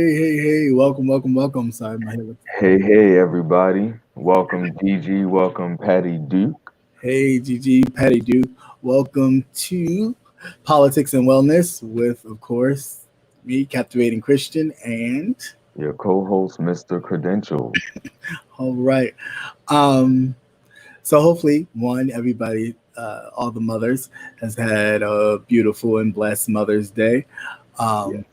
Hey, welcome. Sorry, my head was... Hey, everybody. Welcome, DG. Welcome, Patty Duke. Hey, Gigi, Patty Duke. Welcome to Politics and Wellness with, of course, me, Captivating Christian, and... Your co host, Mr. Credentialed. All right. Um, so hopefully, everybody, all the mothers, has had a beautiful and blessed Mother's Day. Um, Yes.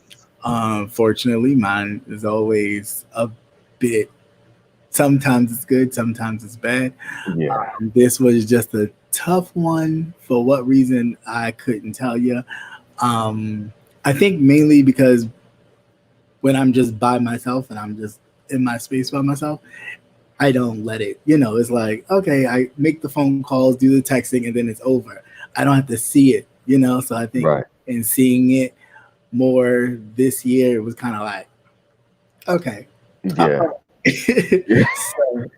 Unfortunately, mine is always a bit... Sometimes it's good, sometimes it's bad. Yeah. This was just a tough one. For what reason, I couldn't tell you. I think mainly because when I'm just by myself and I'm just in my space by myself, I don't let it, it's like, okay, I make the phone calls, do the texting, and then it's over. I don't have to see it, So I think Right. in seeing it more this year, it was kind of like, okay. Yeah. Yeah.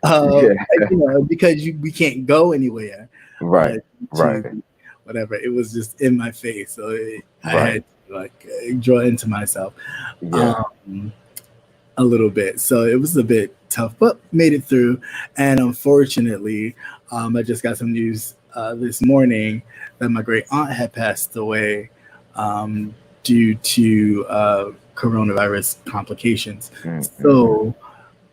So, Yeah. because we can't go anywhere, uh, Right. Right. to whatever. It was just in my face, so I Right. had to draw into myself Yeah. um, a little bit. So it was a bit tough, but made it through. And unfortunately, I just got some news this morning that my great aunt had passed away um, due to coronavirus complications. Mm-hmm. So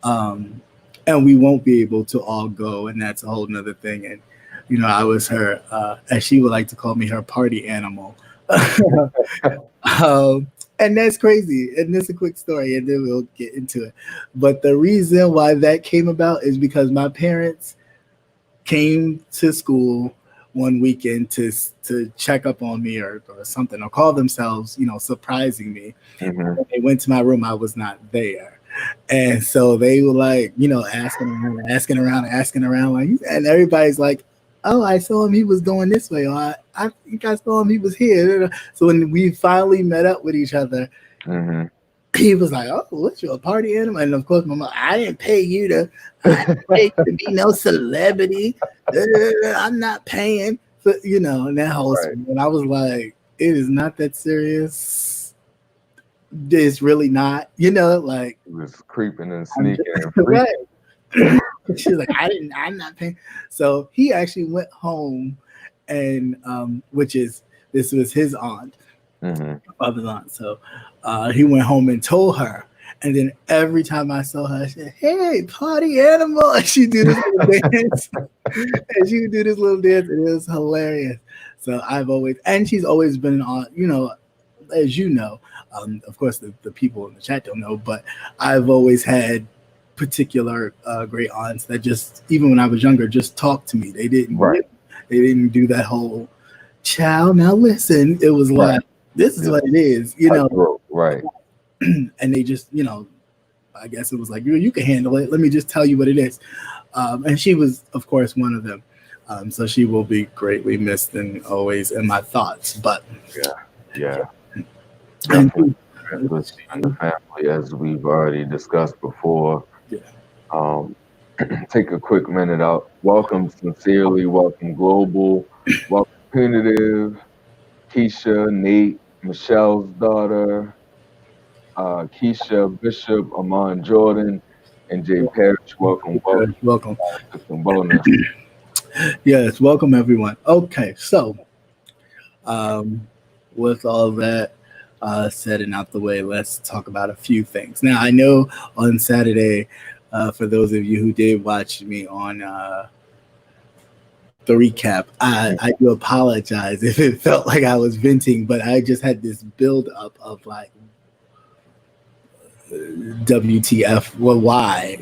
um, and we won't be able to all go, and that's a whole nother thing. And I was her, as she would like to call me, her party animal. And that's crazy. And this is a quick story, and then we'll get into it. But the reason why that came about is because my parents came to school one weekend to check up on me or something, or call themselves, surprising me. Mm-hmm. When they went to my room, I was not there. And so they were like, asking around, like, and everybody's like, oh, I saw him, he was going this way, or I think I saw him, he was here. So when we finally met up with each other, Mm-hmm. he was like, oh, what's your party animal? And of course, my mom, I didn't pay you to be no celebrity. I'm not paying. So, and that whole Right. story. And I was like, it is not that serious. It's really not, like, He was creeping and I'm just sneaking and right. freaking. She's like, I'm not paying. So he actually went home and this was his aunt, Mm-hmm. father's aunt. So he went home and told her. And then every time I saw her, I said, hey, party animal. And she do this little dance. And she would do this little dance, and it was hilarious. So and she's always been on, as you know, of course, the people in the chat don't know, but I've always had particular great aunts that just, even when I was younger, just talked to me. Right. They didn't do that whole child. Now listen, it was Right. like, this is Just what it is, cutthroat. Right. and they just, I guess it was like, you can handle it. Let me just tell you what it is. And she was, of course, one of them. So she will be greatly missed and always in my thoughts. But Yeah. and, Definitely. With you and the family, as we've already discussed before. yeah, Um, take a quick minute out. Welcome sincerely, welcome global, welcome punitive, Keisha, Nate, Michelle's daughter, Keisha Bishop, Amon Jordan, and Jay Parrish. Welcome, welcome. to some bonus. Yes, welcome everyone. Okay, so um, with all that said and out the way, let's talk about a few things. Now, I know on Saturday, for those of you who did watch me on the recap, I do apologize if it felt like I was venting, but I just had this build up of like, WTF, well, why,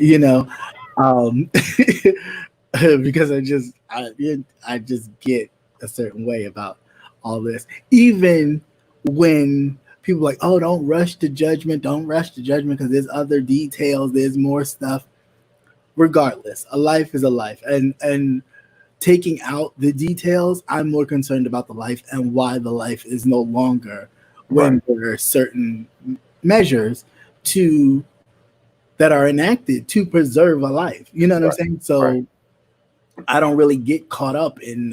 because I just get a certain way about all this, even when people are like, oh, don't rush to judgment, because there's other details, there's more stuff. Regardless, a life is a life, and taking out the details, I'm more concerned about the life and why the life is no longer, Right. when there are certain measures to that are enacted to preserve a life. You know what I'm Right. saying? Right. So I don't really get caught up in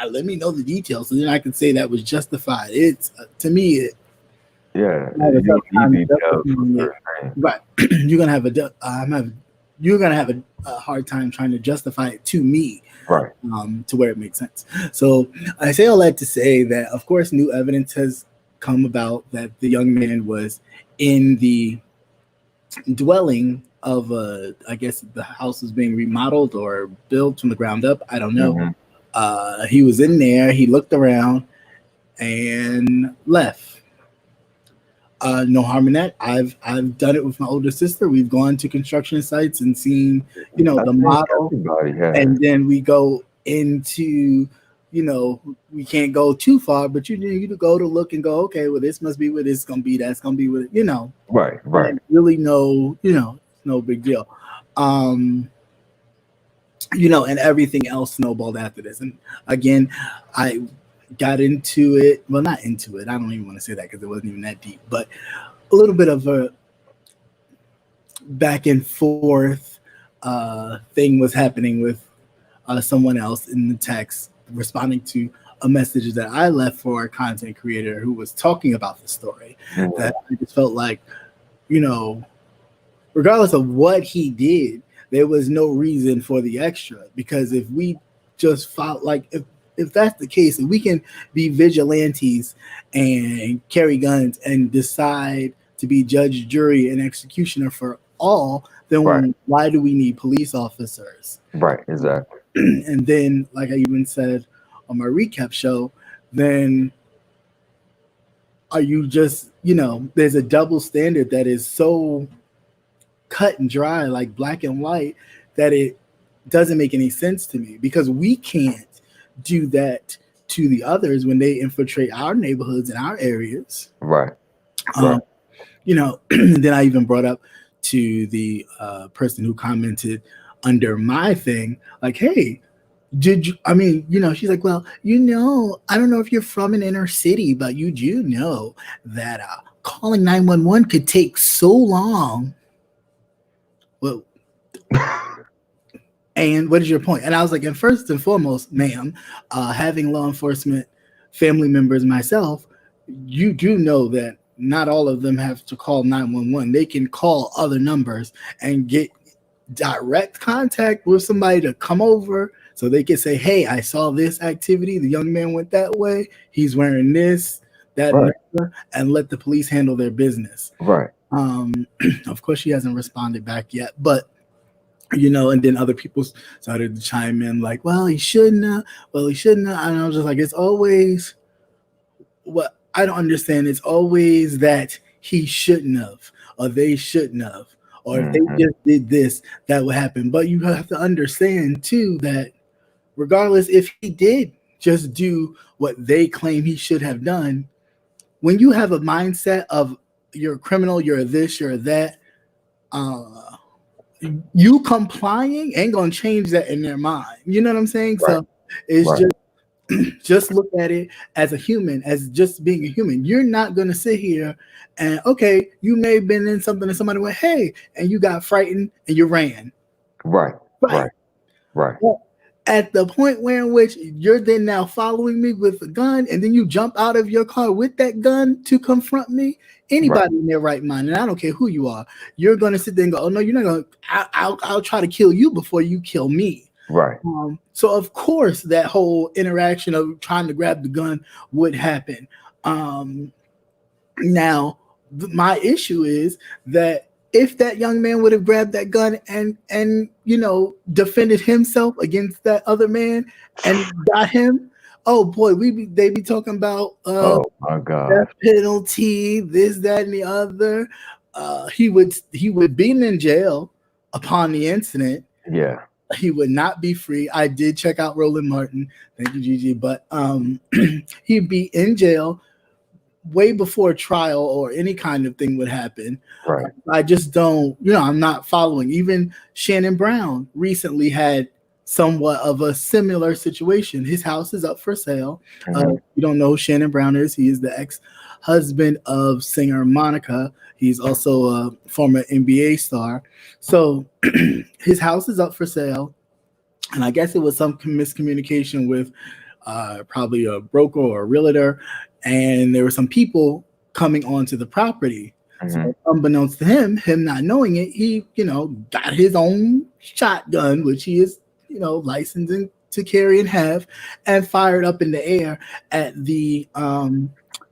let me know the details, so then I can say that was justified. It's to me, Yeah, Have a you tough don't need time details for justifying it. certain things. Right. You're gonna have a hard time trying to justify it to me, Right. to where it makes sense. So I say all that to say that, of course, new evidence has come about that the young man was in the dwelling of I guess the house was being remodeled or built from the ground up. I don't know. Mm-hmm. He was in there. He looked around and left. No harm in that. I've done it with my older sister. We've gone to construction sites and seen, I the think model, everybody has. and then we go into, we can't go too far, but you go to look and go, okay, well, this must be what it's gonna be. That's gonna be what Right. Right. and really no big deal. Um, and everything else snowballed after this. And again, I got into it. Well, not into it. I don't even want to say that because it wasn't even that deep, but a little bit of a back and forth thing was happening with someone else in the text responding to a message that I left for a content creator who was talking about the story. Mm-hmm. That I just felt like, regardless of what he did, there was no reason for the extra, because if we just follow, like if that's the case, if we can be vigilantes and carry guns and decide to be judge, jury, and executioner for all, then Right. why do we need police officers? Right. Exactly. And then, like I even said on my recap show, then are you just, there's a double standard that is so cut and dry, like black and white, that it doesn't make any sense to me, because we can't do that to the others when they infiltrate our neighborhoods and our areas. Right. Right. Then I even brought up to the person who commented under my thing, like, hey, did you, I mean, she's like, well, I don't know if you're from an inner city, but you do know that calling 911 could take so long. Well, and what is your point? And I was like, and first and foremost, ma'am, having law enforcement family members myself, you do know that not all of them have to call 911. They can call other numbers and get direct contact with somebody to come over, so they can say, hey, I saw this activity. The young man went that way. He's wearing this, that, Right. and let the police handle their business. Right. Of course, she hasn't responded back yet, but and then other people started to chime in like, well, he shouldn't have. Well, he shouldn't have. And I was just like, it's always what I don't understand. It's always that he shouldn't have, or they shouldn't have, or if they just did this, that would happen. But you have to understand too that regardless if he did just do what they claim he should have done, when you have a mindset of you're a criminal, you're this, you're that, you complying ain't gonna change that in their mind. You know what I'm saying? Right. So it's just look at it as a human, as just being a human. You're not gonna sit here and okay, you may have been in something and somebody went, hey, and you got frightened and you ran. Right. Well, at the point where in which you're then now following me with a gun, and then you jump out of your car with that gun to confront me, anybody in their right mind, and I don't care who you are, you're going to sit there and go, oh no, you're not going to, I'll try to kill you before you kill me. Right. So of course that whole interaction of trying to grab the gun would happen. Now my issue is that if that young man would have grabbed that gun and defended himself against that other man and got him, oh boy, they be talking about oh my God, death penalty, this, that, and the other. He would be in jail upon the incident. Yeah. He would not be free. I did check out Roland Martin. Thank you, Gigi. But he'd be in jail way before trial or any kind of thing would happen. Right. I just don't, I'm not following. Even Shannon Brown recently had somewhat of a similar situation. His house is up for sale. You don't know who Shannon Brown is. He is the ex-husband of singer Monica. He's also a former NBA star. So his house is up for sale. And I guess it was some miscommunication with probably a broker or a realtor. And there were some people coming onto the property. Mm-hmm. So unbeknownst to him not knowing it, he, got his own shotgun, which he is, licensed to carry and have, and fired up in the air at the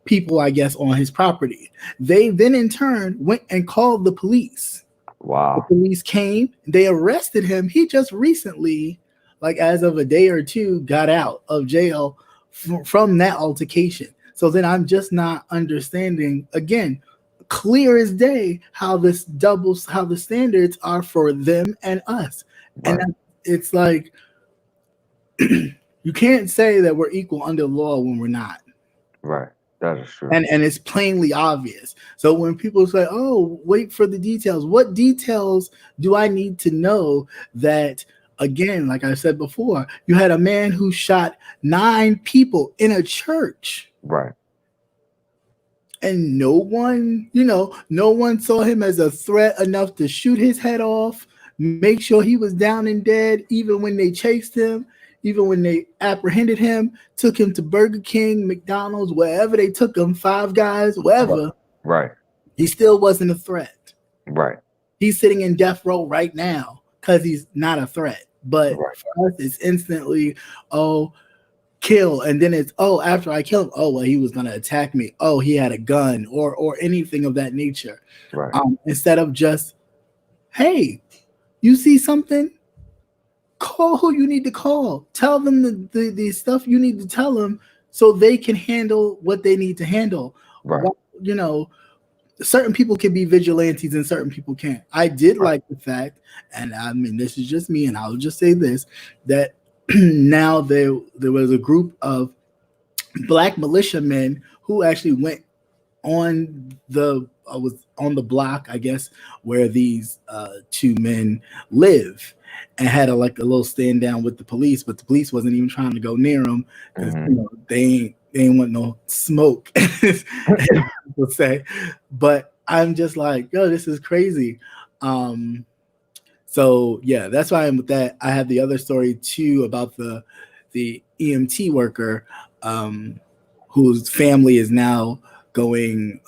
people, I guess, on his property. They then in turn went and called the police. Wow. The police came, they arrested him. He just recently, like as of a day or two, got out of jail from that altercation. So then I'm just not understanding, again, clear as day, how the standards are for them and us. Right. And it's like, you can't say that we're equal under law when we're not. Right. That is true. And it's plainly obvious. So when people say, oh, wait for the details, what details do I need to know that, again, like I said before, you had a man who shot 9 people in a church. Right. And no one saw him as a threat enough to shoot his head off, make sure he was down and dead, even when they chased him, even when they apprehended him, took him to Burger King, McDonald's, wherever they took him, Five Guys, wherever. Right. He still wasn't a threat. Right. He's sitting in death row right now because he's not a threat. But for us, it's instantly, oh, kill, and then it's, oh, after I kill him, oh, well, he was going to attack me. Oh, he had a gun or anything of that nature. Right. Instead of just, hey, you see something? Call who you need to call. Tell them the stuff you need to tell them so they can handle what they need to handle. Right. Certain people can be vigilantes and certain people can't. I did like the fact, and I mean, this is just me, and I'll just say this, that now there was a group of black militiamen who actually went on the block, I guess, where these 2 men live, and had a little stand down with the police, but the police wasn't even trying to go near them because they ain't want no smoke. People say, but I'm just like, yo, this is crazy. So yeah, that's why I'm with that. I have the other story too about the EMT worker whose family is now going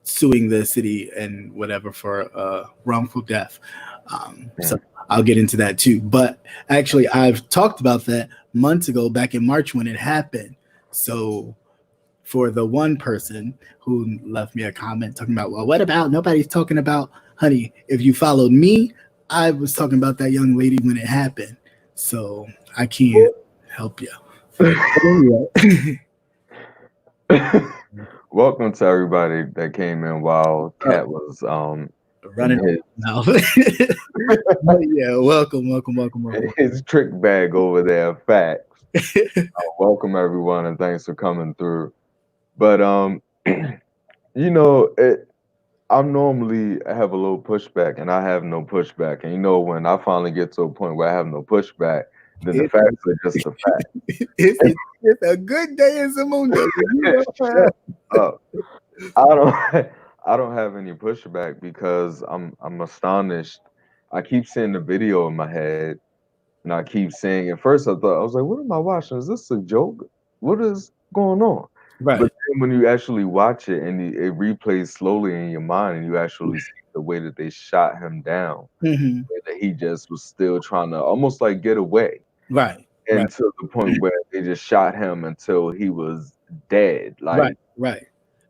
suing the city and whatever for wrongful death. So I'll get into that too. But actually, I've talked about that months ago, back in March when it happened. So for the one person who left me a comment talking about, well, what about nobody's talking about, honey, if you followed me, I was talking about that young lady when it happened. So I can't help you. Welcome to everybody that came in while Kat was running his mouth. Yeah, welcome. His trick bag over there, facts. Welcome everyone, and thanks for coming through. But I normally have a little pushback, and I have no pushback. And when I finally get to a point where I have no pushback, then the facts are just the facts. It's a good day in Zamunda. I don't have any pushback because I'm astonished. I keep seeing the video in my head, and I keep saying, at first I was like, what am I watching? Is this a joke? What is going on? Right. But then when you actually watch it and it replays slowly in your mind, and you actually see the way that they shot him down, that he just was still trying to almost like get away. Right. And to the point where they just shot him until he was dead. Like, right.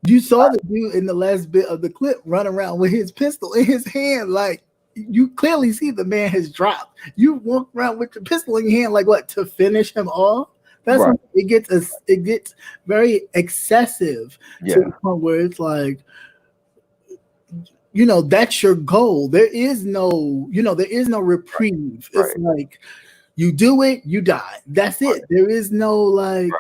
You saw the dude in the last bit of the clip run around with his pistol in his hand. Like, you clearly see the man has dropped. You walk around with the pistol in your hand, like what, to finish him off? That's when it gets very excessive to the point where it's like, that's your goal. There is no reprieve. It's like, you do it, you die. That's it. There is no like.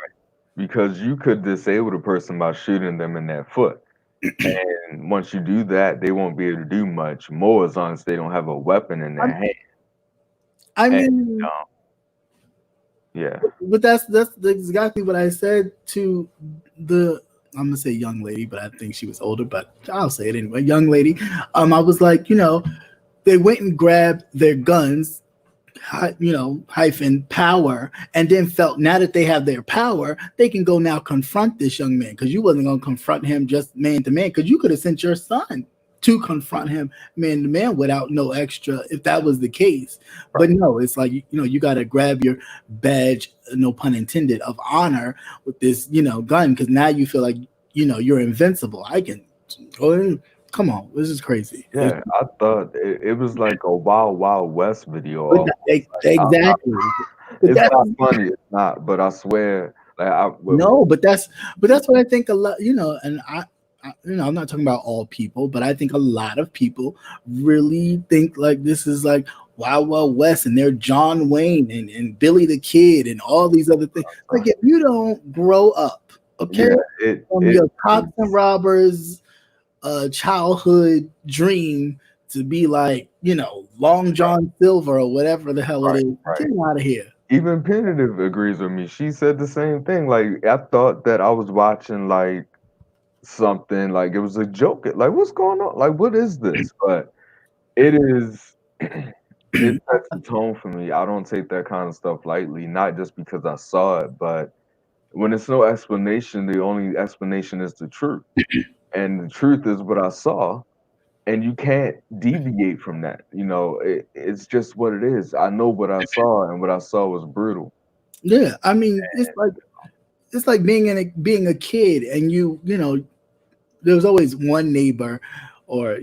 Because you could disable the person by shooting them in that foot. And once you do that, they won't be able to do much more as long as they don't have a weapon in their hand. I mean, yeah. But that's exactly what I said to the, I'm gonna say young lady, but I think she was older, but I'll say it anyway. Young lady. I was like, they went and grabbed their guns hyphen power, and then felt now that they have their power, they can go now confront this young man, because you wasn't going to confront him just man to man, because you could have sent your son to confront him man to man without no extra, if that was the case. But no, it's like, you got to grab your badge, no pun intended, of honor with this, gun, because now you feel like, you're invincible. I can go in. Come on, this is crazy. Yeah, I thought it was like a Wild Wild West video. Exactly. It's not funny, it's not. But I swear, but that's what I think a lot. And I'm not talking about all people, but I think a lot of people really think like this is like Wild Wild West, and they're John Wayne and Billy the Kid and all these other things. Like, if you don't grow up, okay, from your cops and robbers childhood dream to be like, Long John Silver or whatever the hell it is, get out of here. Even Penitive agrees with me. She said the same thing. Like, I thought that I was watching like something, like it was a joke. Like, what's going on? Like, what is this? But it is it sets the tone for me. I don't take that kind of stuff lightly, not just because I saw it, but when it's no explanation, the only explanation is the truth. And the truth is what I saw, and you can't deviate from that. It's just what it is. I know what I saw, and what I saw was brutal. Yeah, I mean, it's like being a kid, and there was always one neighbor, or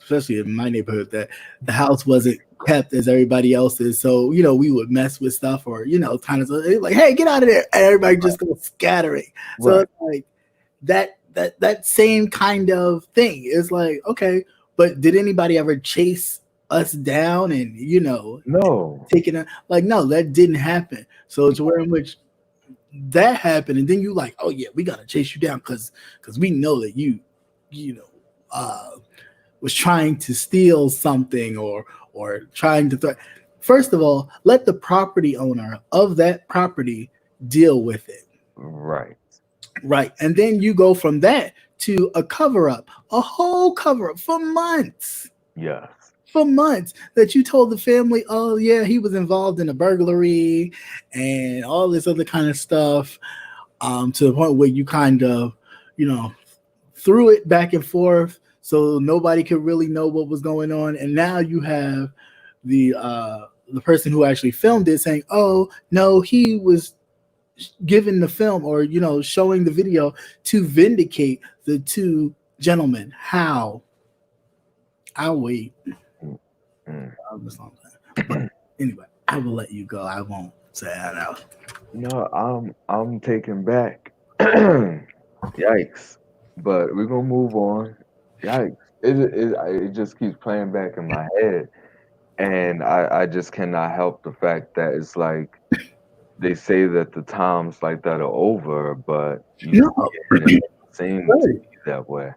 especially in my neighborhood, that the house wasn't kept as everybody else's. So we would mess with stuff, or kind of like, hey, get out of there, and everybody just goes scattering. So it's like that same kind of thing. It's like, okay, but did anybody ever chase us down and no, taking it? Like, no, that didn't happen. So it's where in which that happened, and then you like, oh yeah, we gotta chase you down because we know that you was trying to steal something or trying to first of all, let the property owner of that property deal with it. Right. And then you go from that to a cover-up, a whole cover-up for months. Yes. For months, that you told the family, oh yeah, he was involved in a burglary and all this other kind of stuff, to the point where you kind of, threw it back and forth so nobody could really know what was going on. And now you have the person who actually filmed it saying, oh no, he was given the film, or showing the video to vindicate the two gentlemen. How? I'll wait. But anyway, I will let you go. I won't say that out. No, I'm taken back. Yikes! But we're gonna move on. Yikes! It just keeps playing back in my head, and I just cannot help the fact that it's like, they say that the times like that are over, but it seems to be that way.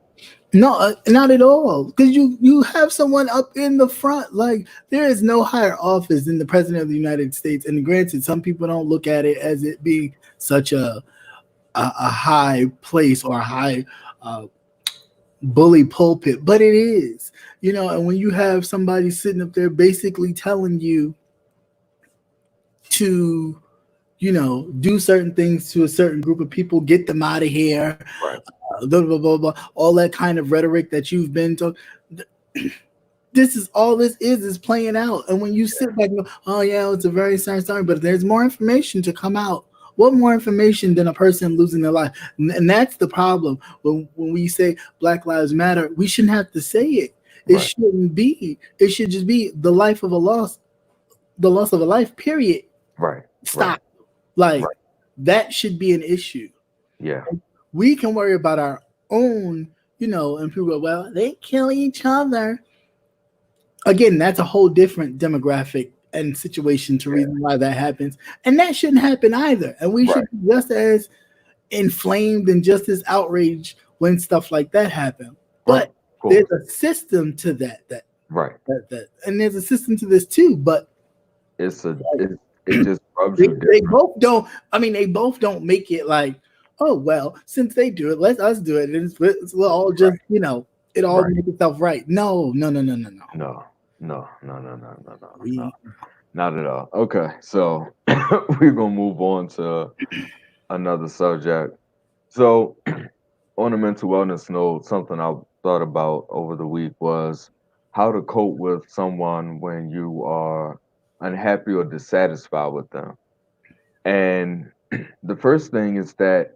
No, not at all. Because you have someone up in the front. Like, there is no higher office than the president of the United States. And granted, some people don't look at it as it being such a high place or a high bully pulpit, but it is. And when you have somebody sitting up there basically telling you to do certain things to a certain group of people, get them out of here, blah, blah, blah, blah, all that kind of rhetoric that you've been told. This is all this is playing out. And when you sit back and go, oh yeah, it's a very sad story, but there's more information to come out. What more information than a person losing their life? And that's the problem. When we say Black Lives Matter, we shouldn't have to say it. It shouldn't be. It should just be the loss of a life, period. Stop. That should be an issue. Yeah. We can worry about our own, and people go, well, they kill each other. Again, that's a whole different demographic and situation to reason why that happens. And that shouldn't happen either. And we should be just as inflamed and just as outraged when stuff like that happens. But there's a system to that. And there's a system to this too. But it just rubs you. They both don't. I mean, they both don't make it like, oh well, since they do it, let us do it. And it's all just it all make itself right. No. Not at all. Okay, so we're gonna move on to another subject. So, on a mental wellness note, something I thought about over the week was how to cope with someone when you are unhappy or dissatisfied with them. And the first thing is that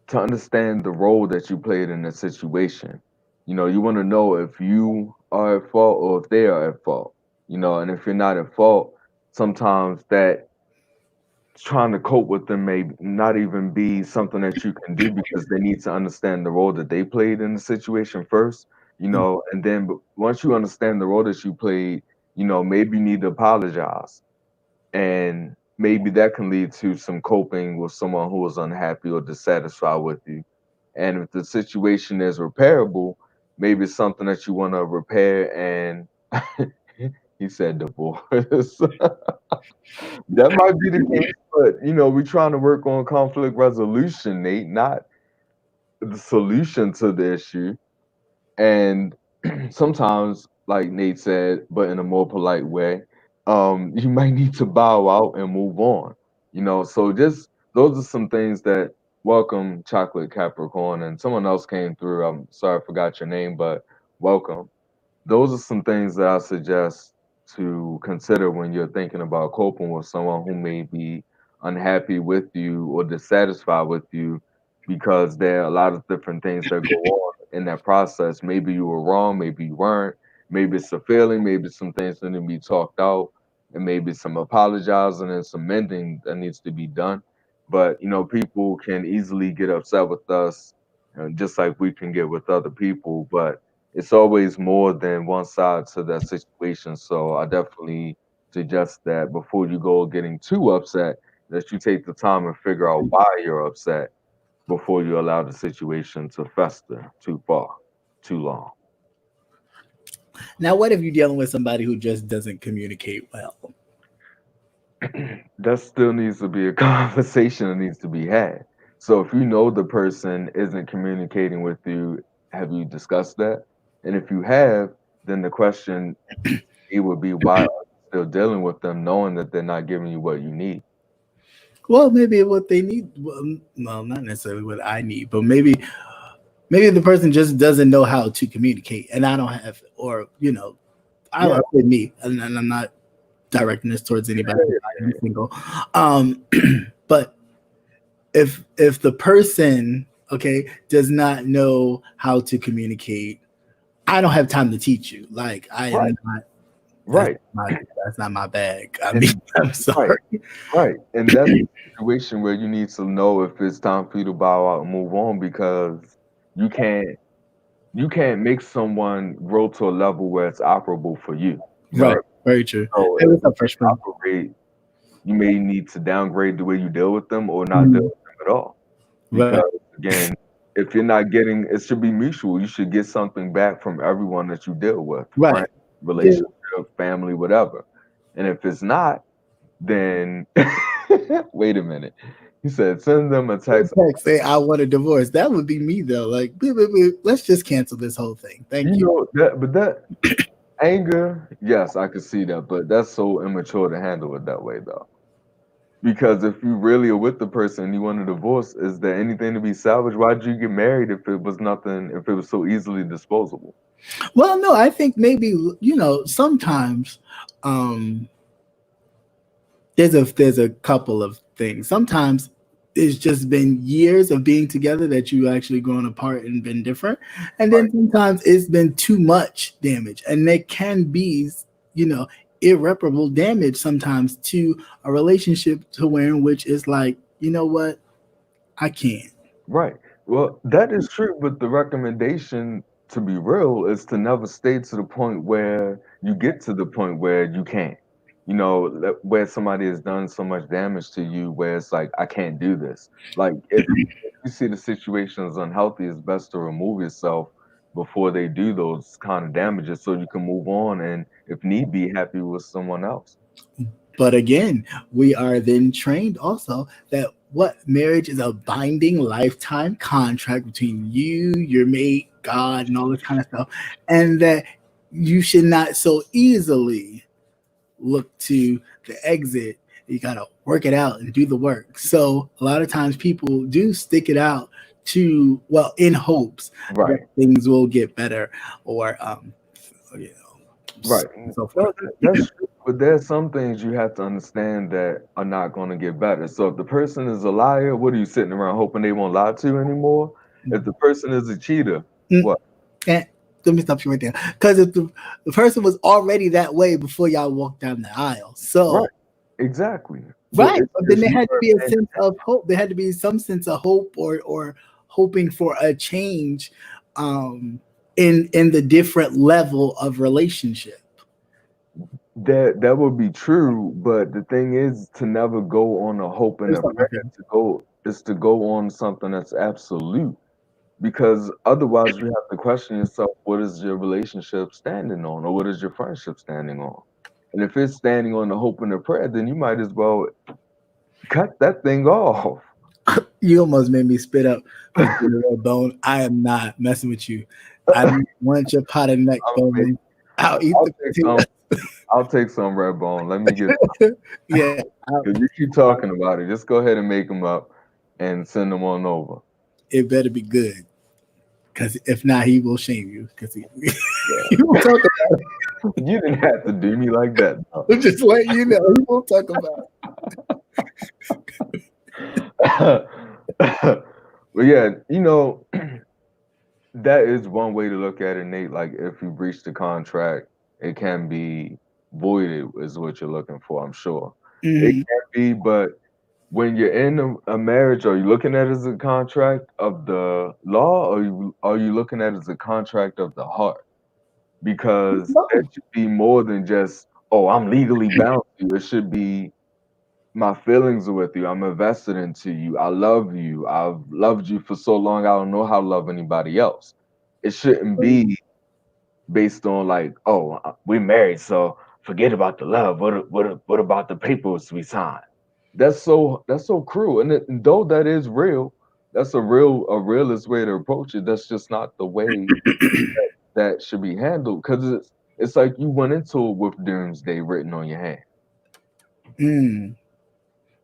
to understand the role that you played in the situation. You want to know if you are at fault or if they are at fault. And if you're not at fault, sometimes that trying to cope with them may not even be something that you can do because they need to understand the role that they played in the situation first, and then once you understand the role that you played, maybe you need to apologize. And maybe that can lead to some coping with someone who is unhappy or dissatisfied with you. And if the situation is repairable, maybe it's something that you want to repair. And he said divorce. That might be the case, but we're trying to work on conflict resolution, Nate, not the solution to the issue. And sometimes, like Nate said, but in a more polite way, you might need to bow out and move on. So just those are some things that welcome Chocolate Capricorn and someone else came through. I'm sorry I forgot your name, but welcome. Those are some things that I suggest to consider when you're thinking about coping with someone who may be unhappy with you or dissatisfied with you because there are a lot of different things that go on in that process. Maybe you were wrong, maybe you weren't, maybe it's a feeling, maybe some things that need to be talked out, and maybe some apologizing and some mending that needs to be done. But people can easily get upset with us, just like we can get with other people. But it's always more than one side to that situation. So I definitely suggest that before you go getting too upset, that you take the time and figure out why you're upset before you allow the situation to fester too far, too long. Now, what if you're dealing with somebody who just doesn't communicate well? That still needs to be a conversation that needs to be had. So if you know the person isn't communicating with you, have you discussed that? And if you have, then the question it would be why are you still dealing with them knowing that they're not giving you what you need? Well, maybe what they need, well, not necessarily what I need, but maybe the person just doesn't know how to communicate, and I don't have, or Yeah, I say me, and I'm not directing this towards yeah, anybody. yeah, I'm single, um, but if the person, okay, does not know how to communicate, I don't have time to teach you. Like I right, am not. That's right, not that's not my bag. I mean, and I'm right, sorry. right, and that's a situation where you need to know if it's time for you to bow out and move on because you can't you can't make someone grow to a level where it's operable for you. You know, Right. Very true. so Hey, if what's you up, freshman? can't operate, you may need to downgrade the way you deal with them or not deal with them at all. Right. Because again, if you're not getting, it should be mutual. You should get something back from everyone that you deal with, friend, Right. Yeah. relationship, family, whatever. And if it's not, then wait a minute. He said, send them a text. Text say I want a divorce. That would be me though. Like, beep, beep, beep. Let's just cancel this whole thing. Thank you. But that anger, yes, I could see that, but that's so immature to handle it that way, though. Because if you really are with the person and you want a divorce, is there anything to be salvaged? Why did you get married if it was nothing, if it was so easily disposable? Well, no, I think maybe sometimes um there's a couple of things. Sometimes it's just been years of being together that you actually grown apart and been different. And then Right, sometimes it's been too much damage. And there can be, you know, irreparable damage sometimes to a relationship to where in which it's like, you know what, I can't. right. Well, that is true, but the recommendation, to be real, is to never stay to the point where you get to the point where you can't. Where somebody has done so much damage to you, where it's like, I can't do this. Like, if you see the situation as unhealthy, it's best to remove yourself before they do those kind of damages so you can move on and, if need be, happy with someone else. But again, we are then trained also that what marriage is a binding lifetime contract between you, your mate, God, and all this kind of stuff, and that you should not so easily look to the exit. You got to work it out and do the work. So a lot of times people do stick it out to, well, in hopes that Right. things will get better, or you know, Right. so No, forth. that's true. But there's some things you have to understand that are not going to get better. So if the person is a liar, what are you sitting around hoping they won't lie to you anymore? If the person is a cheater, Mm, what? And let me stop you right there. Because if the person was already that way before y'all walked down the aisle, Right. so Exactly. But right, it's but then just there you had to weren't be a paying sense of hope. There had to be some sense of hope, or hoping for a change, in the different level of relationship. that would be true, but the thing is to never go on a hope and There's a something prayer to go is to go on something that's absolute. Because otherwise you have to question yourself, what is your relationship standing on, or what is your friendship standing on? And if it's standing on the hope and the prayer, then you might as well cut that thing off. You almost made me spit up the red bone. I am not messing with you. I don't want your pot of neck I'll, bone. I'll eat I'll the take potato. some. I'll take some red bone. Let me get. Yeah, If you keep talking about it, just go ahead and make them up and send them on over. it better be good. Because if not, he will shame you. Because he, Yeah. he won't talk about You didn't have to do me like that. it. Just let you know. He won't talk about Though. But yeah, that is one way to look at it, Nate. Like if you breach the contract, it can be voided, is what you're looking for, I'm sure. it. It can be, but when you're in a marriage, are you looking at it as a contract of the law, or are you looking at it as a contract of the heart? Because that should be more than just, oh, I'm legally bound to you. It should be my feelings are with you. I'm invested into you. I love you. I've loved you for so long. I don't know how to love anybody else. It shouldn't be based on like, oh, we're married, so forget about the love. What about the papers we signed? That's so cruel. And though that is real, that's a realist way to approach it. That's just not the way that should be handled. Because it's like you went into it with doomsday written on your hand. Mm.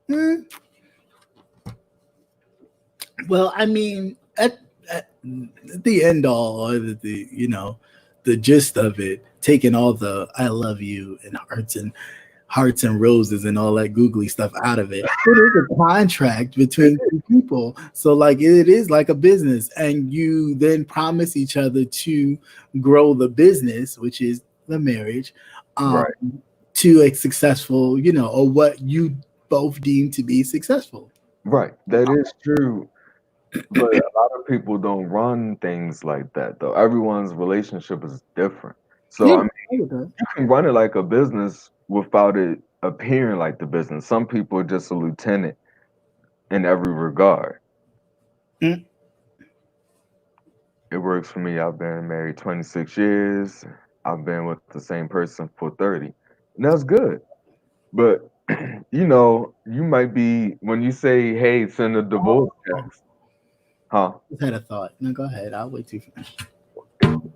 Mm. Well, I mean, at the end all, or the gist of it, taking all the "I love you" and hearts and roses and all that googly stuff out of it. It is a contract between two people. So like it is like a business, and you then promise each other to grow the business, which is the marriage, um, Right. to a successful, or what you both deem to be successful. Right. That is true. But a lot of people don't run things like that though. Everyone's relationship is different. So Yeah, I mean, I get that. you can run it like a business without it appearing like the business. Some people are just a lieutenant in every regard. Mm. It works for me. I've been married 26 years. I've been with the same person for 30. And that's good. But you might be when you say, "Hey, send a divorce Oh, text," huh? just had a thought. No, go ahead. I'll wait till you finish.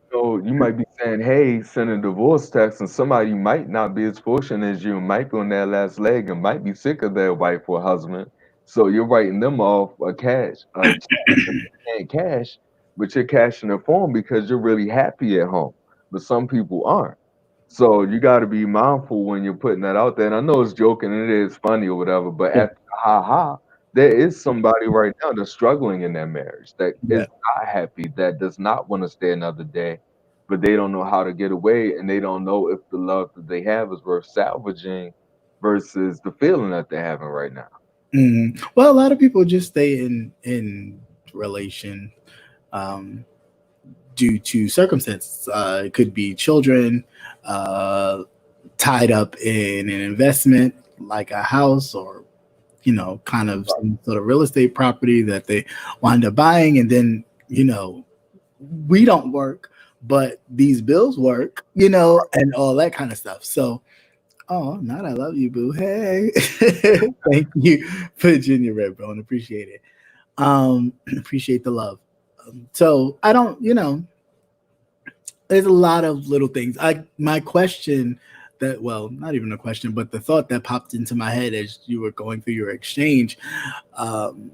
So you might be saying, "Hey, send a divorce text," and somebody might not be as fortunate as you, and might be on their last leg, and might be sick of their wife or husband. So you're writing them off a check that they can't cash, but you're cashing it for them because you're really happy at home. But some people aren't. So you got to be mindful when you're putting that out there. And I know it's joking and it is funny or whatever, but Yeah, after the ha ha, there is somebody right now that's struggling in their marriage that yeah. is not happy, that does not want to stay another day, but they don't know how to get away and they don't know if the love that they have is worth salvaging versus the feeling that they're having right now. Well, a lot of people just stay in relation, um, due to circumstances. It could be children, uh, tied up in an investment like a house, or kind of some sort of real estate property that they wind up buying, and then we don't work, but these bills work, and all that kind of stuff. So, oh, not I love you, boo. Hey, thank you, Virginia Redbone. Appreciate it. Appreciate the love. So I don't, there's a lot of little things. My question that, well, not even a question, but the thought that popped into my head as you were going through your exchange, um,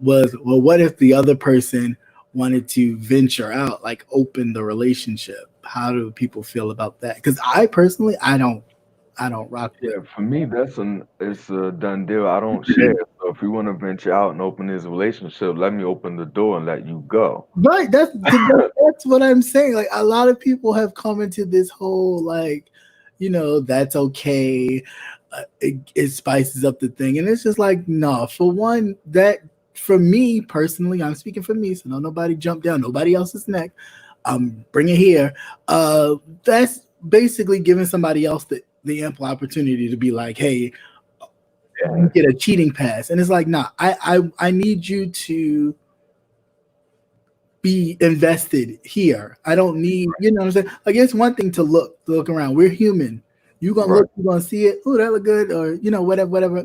was, well, what if the other person wanted to venture out, like open the relationship? How do people feel about that? Because I personally, I don't rock with. Yeah, for me, it's a done deal. I don't share. So if you want to venture out and open this relationship, let me open the door and let you go. Right, that's what I'm saying. Like a lot of people have commented this whole like, that's okay. It spices up the thing, and it's just like, no. For one, that for me personally, I'm speaking for me, so no nobody jump down nobody else's neck. Bring it here. That's basically giving somebody else the ample opportunity to be like, hey, you Yeah, get a cheating pass, and it's like, nah, I need you to be invested here. I don't need, what I'm saying? Like it's one thing to look around. We're human. You gonna right, look, you gonna see it. Oh, that look good, or whatever.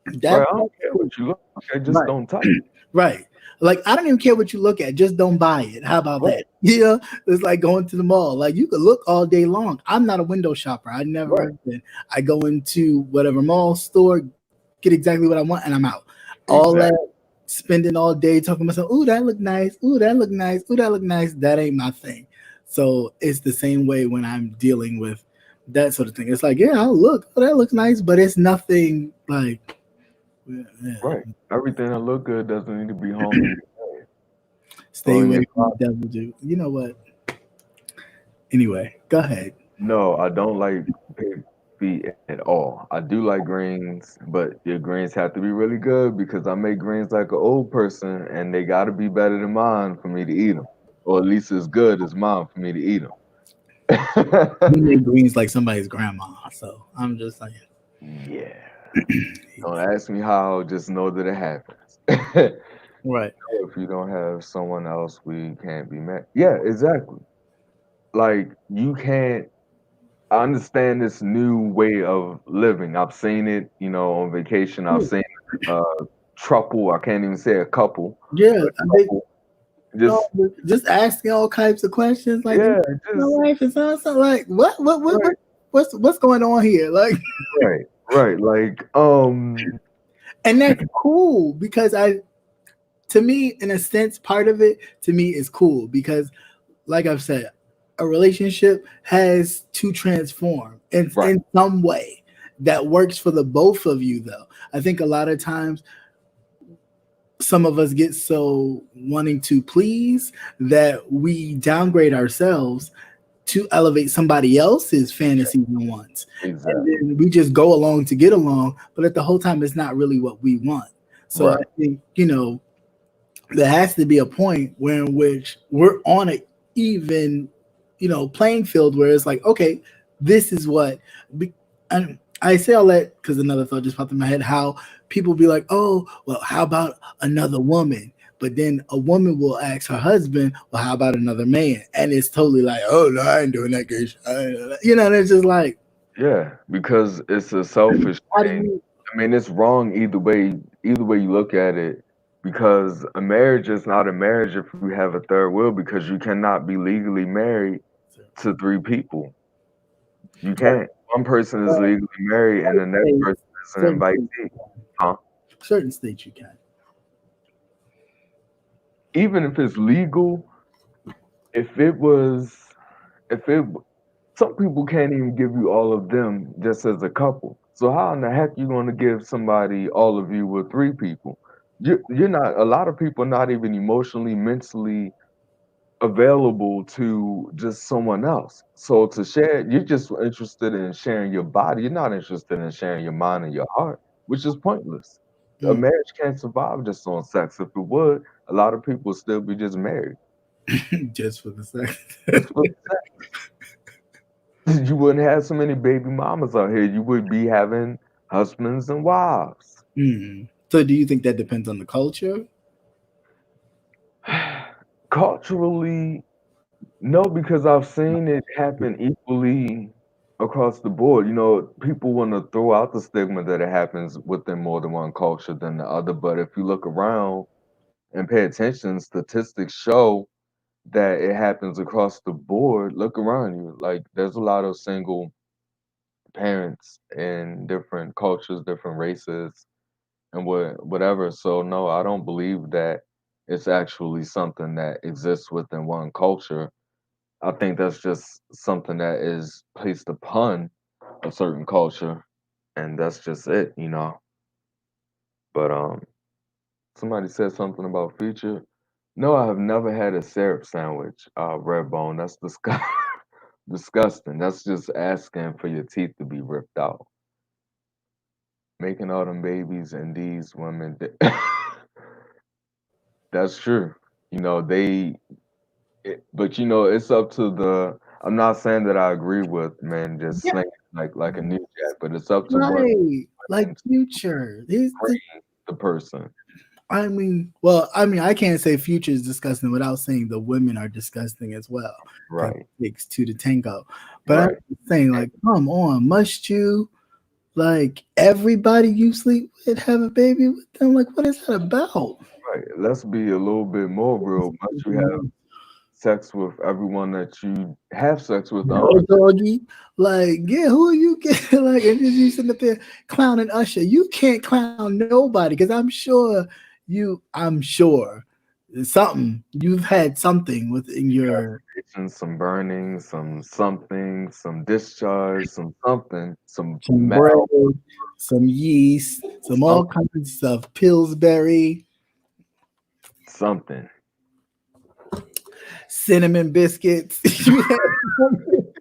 That right. I don't care what you look at, just right, don't touch. right. Like I don't even care what you look at. Just don't buy it. How about Right, that? It's like going to the mall. Like you could look all day long. I'm not a window shopper. I never right, have been. I go into whatever mall store, get exactly what I want, and I'm out. All exactly. that spending all day talking to myself, ooh, that look nice, ooh, that look nice, ooh, that look nice. That ain't my thing. So it's the same way when I'm dealing with that sort of thing. It's like, yeah, I'll look, oh, that looks nice, but it's nothing like, Right. Everything that look good doesn't need to be hung in stay or in away your from the closet. devil, dude. You know what? Anyway, go ahead. No, I don't like pig feet at all. I do like greens, but your greens have to be really good because I make greens like an old person, and they got to be better than mine for me to eat them, or at least as good as mine for me to eat them. You make greens like somebody's grandma. So I'm just like, Yeah. Don't ask me how, just know that it happens. right. If you don't have someone else, we can't be met. Yeah, exactly. Like you can't. I understand this new way of living. I've seen it, on vacation. I've seen uh trouble. I can't even say a couple, Yeah, a I think couple. Just just asking all types of questions like, yeah, my just wife is on something like, right, what's going on here? Like, right, right. Like and that's cool because to me, in a sense, part of it to me is cool because, like I've said, a relationship has to transform right, in some way that works for the both of you. Though I think a lot of times some of us get so wanting to please that we downgrade ourselves to elevate somebody else's fantasies and wants. And exactly. then we just go along to get along, but at the whole time, it's not really what we want. So I Right. think, there has to be a point where in which we're on a even, playing field where it's like, okay, this is what, and I say all that because another thought just popped in my head, how people be like, oh, well, how about another woman? But then a woman will ask her husband, well, how about another man? And it's totally like, oh, no, I ain't doing that, girl. And it's just like, Yeah, because it's a selfish how do thing. you, I mean, it's wrong either way you look at it, because a marriage is not a marriage if you have a third wheel, because you cannot be legally married to three people. You can't. One person is legally married and the next states, person is an certain states, invitee. Huh? certain states you can. Even if it's legal, if it was, if it, some people can't even give you all of them just as a couple. So how in the heck you going to give somebody all of you with three people? You're not. A lot of people are not even emotionally, mentally available to just someone else. So to share, you're just interested in sharing your body. You're not interested in sharing your mind and your heart, which is pointless. A Mm. marriage can't survive just on sex. If it would, a lot of people would still be just married. Just for the Just second. for sex. You wouldn't have so many baby mamas out here. You would be having husbands and wives. Mm. So, do you think that depends on the culture? Culturally, no, because I've seen it happen equally across the board. People want to throw out the stigma that it happens within more than one culture than the other. But if you look around and pay attention, statistics show that it happens across the board. Look around you. Like, there's a lot of single parents in different cultures, different races, and whatever. So no, I don't believe that it's actually something that exists within one culture. I think that's just something that is placed upon a certain culture, and that's just it, you know. But somebody said something about Future. No, I have never had a syrup sandwich, Redbone. That's disgusting. That's just asking for your teeth to be ripped out. Making all them babies and these women. That's true. You know, but you know, it's up to the. I'm not saying that I agree with men just Yeah, slinging like a new jack, but it's up to what right. Like women to Future. bring the person. I mean, I can't say Future is disgusting without saying the women are disgusting as well. Because Right, it takes two to tango. But I'm right, saying, like, come on, must you, like, everybody you sleep with have a baby with them? Like, what is that about? right. Let's be a little bit more real. Must you have sex with everyone that you have sex with? No, doggy. Like, yeah, who are you getting? Like, and just you sitting up there clowning Usher. You can't clown nobody because I'm sure something, you've had something within your Some burning, some something, some discharge, some something, some some bread, mal some yeast, some some all kinds of stuff, Pillsbury, something. cinnamon biscuits. You had something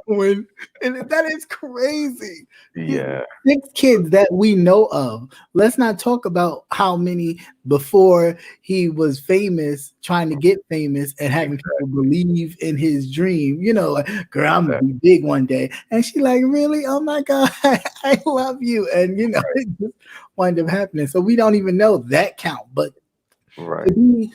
growing, and that is crazy. He's Yeah, 6 kids that we know of. Let's not talk about how many before he was famous, trying to get famous and having people believe in his dream. You know, like, girl, I'm gonna be big one day. And she like, really? Oh my God, I love you. And you know, it just wound up happening. So we don't even know that count. But to right. be,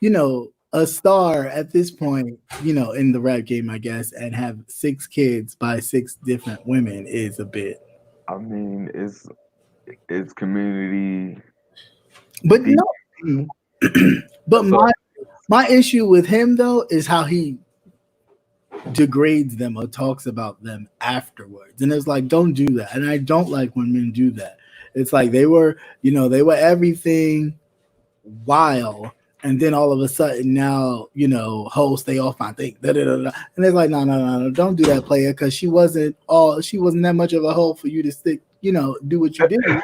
you know, a star at this point, you know, in the rap game, I guess, and have 6 kids by 6 different women is a bit. I mean, it's community But no, DP. but That's all. my issue with him though is how he degrades them or talks about them afterwards. And it's like, don't do that. And I don't like when men do that. It's like they were, you know, they were everything while, and then all of a sudden now, you know, host they off my thing. Da, da, da, da. And it's like, no, don't do that, player, because she wasn't that much of a hoe for you to stick, you know, do what you did. That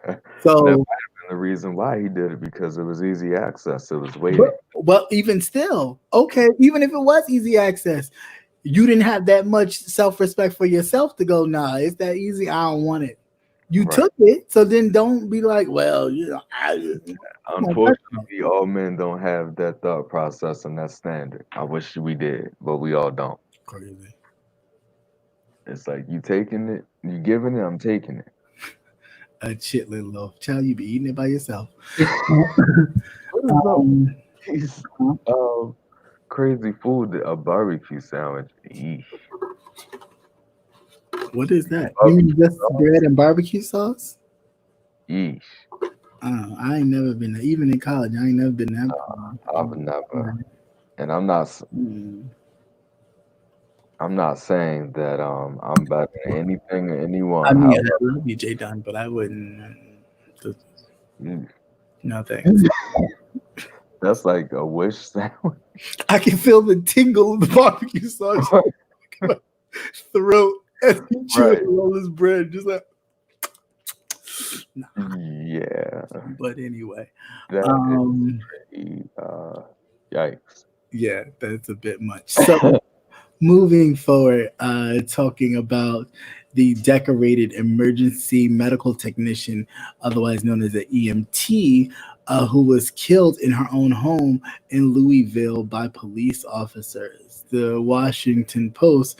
might have So been the reason why he did it because it was easy access. It was but waiting. well, even still, okay, even if it was easy access, you didn't have that much self-respect for yourself to go, nah, it's that easy. I don't want it. You Right. took it, so then don't be like, well, you know, come on, Unfortunately, all men don't have that thought process and that standard. I wish we did, but we all don't. crazy. It's like you taking it, you giving it, I'm taking it. A shit little loaf. Child, you be eating it by yourself. What is up with Um, these crazy food? A barbecue sandwich. Eesh. what is that? You Barbecue mean just sauce. bread and barbecue sauce? Eesh. I ain't never been there. Even in college, I ain't never been there. I've never. And Mm. I'm not saying that I'm better than anything or I anyone. mean, I However, love you, J Don, but I wouldn't. mm, No thanks. that's like a wish sandwich. I can feel the tingle of the barbecue sauce in my throat as he chew Right. and roll his bread, just like. Nah. Yeah. But anyway, That is um, pretty yikes. yeah, that's a bit much. So moving forward, talking about the decorated emergency medical technician, otherwise known as an EMT, who was killed in her own home in Louisville by police officers. The Washington Post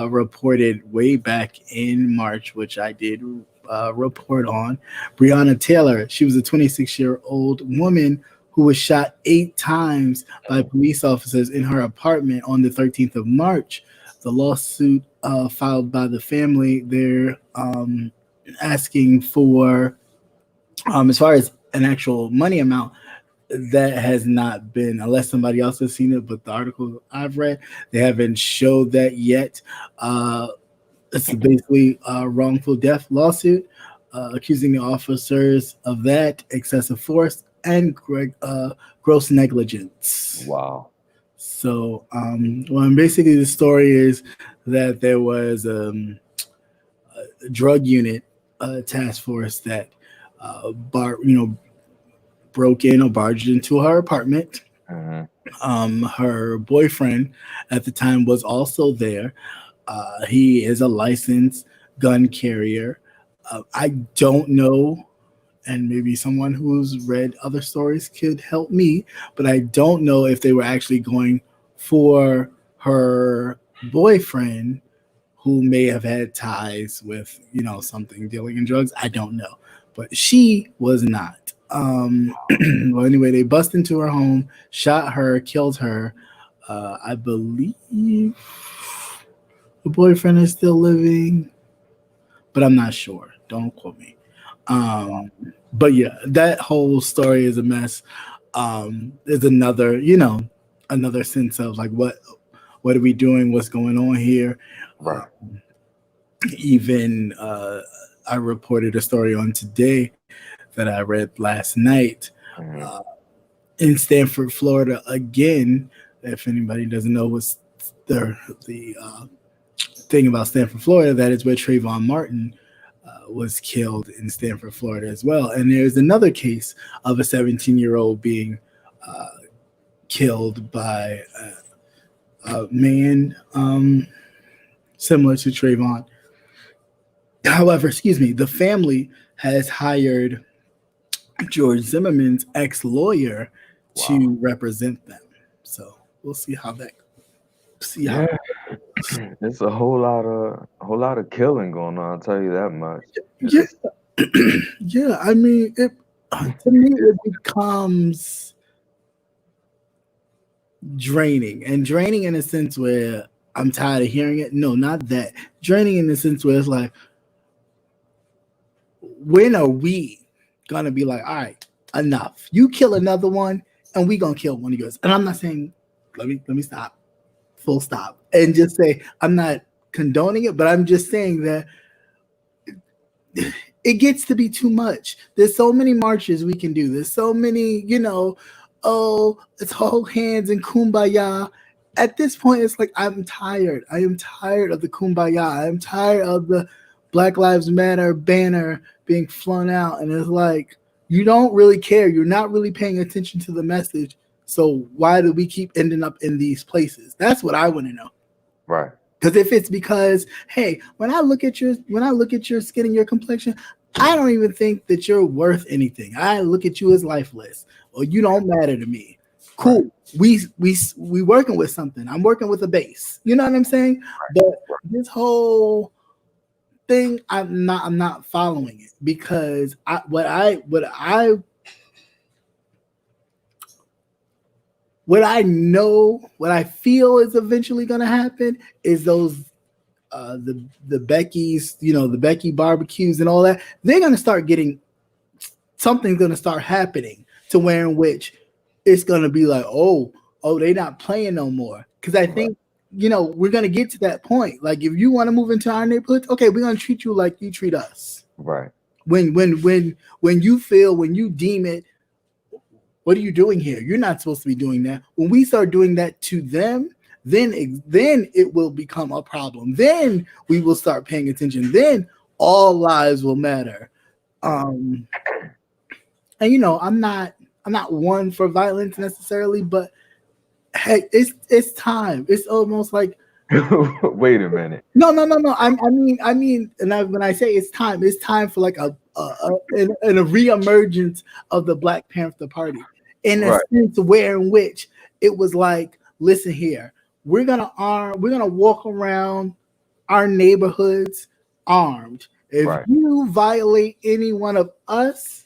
reported way back in March, which I did report on. Breonna Taylor, she was a 26-year-old woman who was shot 8 times by police officers in her apartment on the 13th of March. The lawsuit filed by the family, they're asking for, as far as an actual money amount, that has not been, unless somebody else has seen it, but the article I've read, they haven't showed that yet. Uh, It's basically a wrongful death lawsuit accusing the officers of that, excessive force, and gross negligence. Wow. So, well, and basically the story is that there was a drug unit task force that broke in or barged into her apartment. Hmm. Her boyfriend at the time was also there. He is a licensed gun carrier. I don't know, and maybe someone who's read other stories could help me, but I don't know if they were actually going for her boyfriend who may have had ties with, something dealing in drugs. I don't know. But she was not. Well, anyway, they bust into her home, shot her, killed her. I believe the boyfriend is still living, but I'm not sure. Don't quote me. Um, but yeah, that whole story is a mess. There's another sense of like what are we doing? What's going on here? Right. Even I reported a story on today that I read last night Hmm. uh, in Stanford, Florida. Again, if anybody doesn't know what's the thing about Stanford, Florida, that is where Trayvon Martin was killed in Stanford, Florida as well. And there's another case of a 17-year-old being uh, killed by a man similar to Trayvon. However, excuse me, the family has hired George Zimmerman's ex-lawyer Wow. to represent them. So we'll see how. Yeah. It's a whole lot of killing going on. I'll tell you that much. Yeah, It's, yeah. I mean, to me it becomes draining, and draining in a sense where I'm tired of hearing it. No, not that. Draining in the sense where it's like, when are we gonna be like, all right, enough? You kill another one, and we gonna kill one of yours. And I'm not saying, let me stop, full stop, and just say I'm not condoning it, but I'm just saying that it gets to be too much. There's so many marches we can do. There's so many, oh, it's all hands and kumbaya. At this point, it's like I'm tired. I am tired of the kumbaya. I'm tired of the Black Lives Matter banner being flown out. And it's like, you don't really care. You're not really paying attention to the message. So why do we keep ending up in these places? That's what I want to know. right. Because if it's because, hey, when I look at your skin and your complexion, I don't even think that you're worth anything. I look at you as lifeless, or you don't matter to me. Right. Cool. We working with something. I'm working with a base. You know what I'm saying? But this whole thing, I'm not following it, because what I know, what I feel is eventually going to happen is those the Becky's, the Becky barbecues and all that. They're gonna start getting, something's gonna start happening to where in which it's gonna be like, oh, they not playing no more. Because I Right. think we're gonna get to that point. Like, if you want to move into our neighborhood, okay, we're gonna treat you like you treat us. Right. When you deem it, what are you doing here? You're not supposed to be doing that. When we start doing that to them, then it will become a problem. Then we will start paying attention. Then all lives will matter. Right. Um, and I'm not one for violence necessarily, but hey, it's time. It's almost like, Wait a minute. no. I mean, when I say it's time for like a reemergence of the Black Panther Party, in a Right. sense where in which it was like, listen here, we're gonna walk around our neighborhoods armed. If Right. you violate any one of us,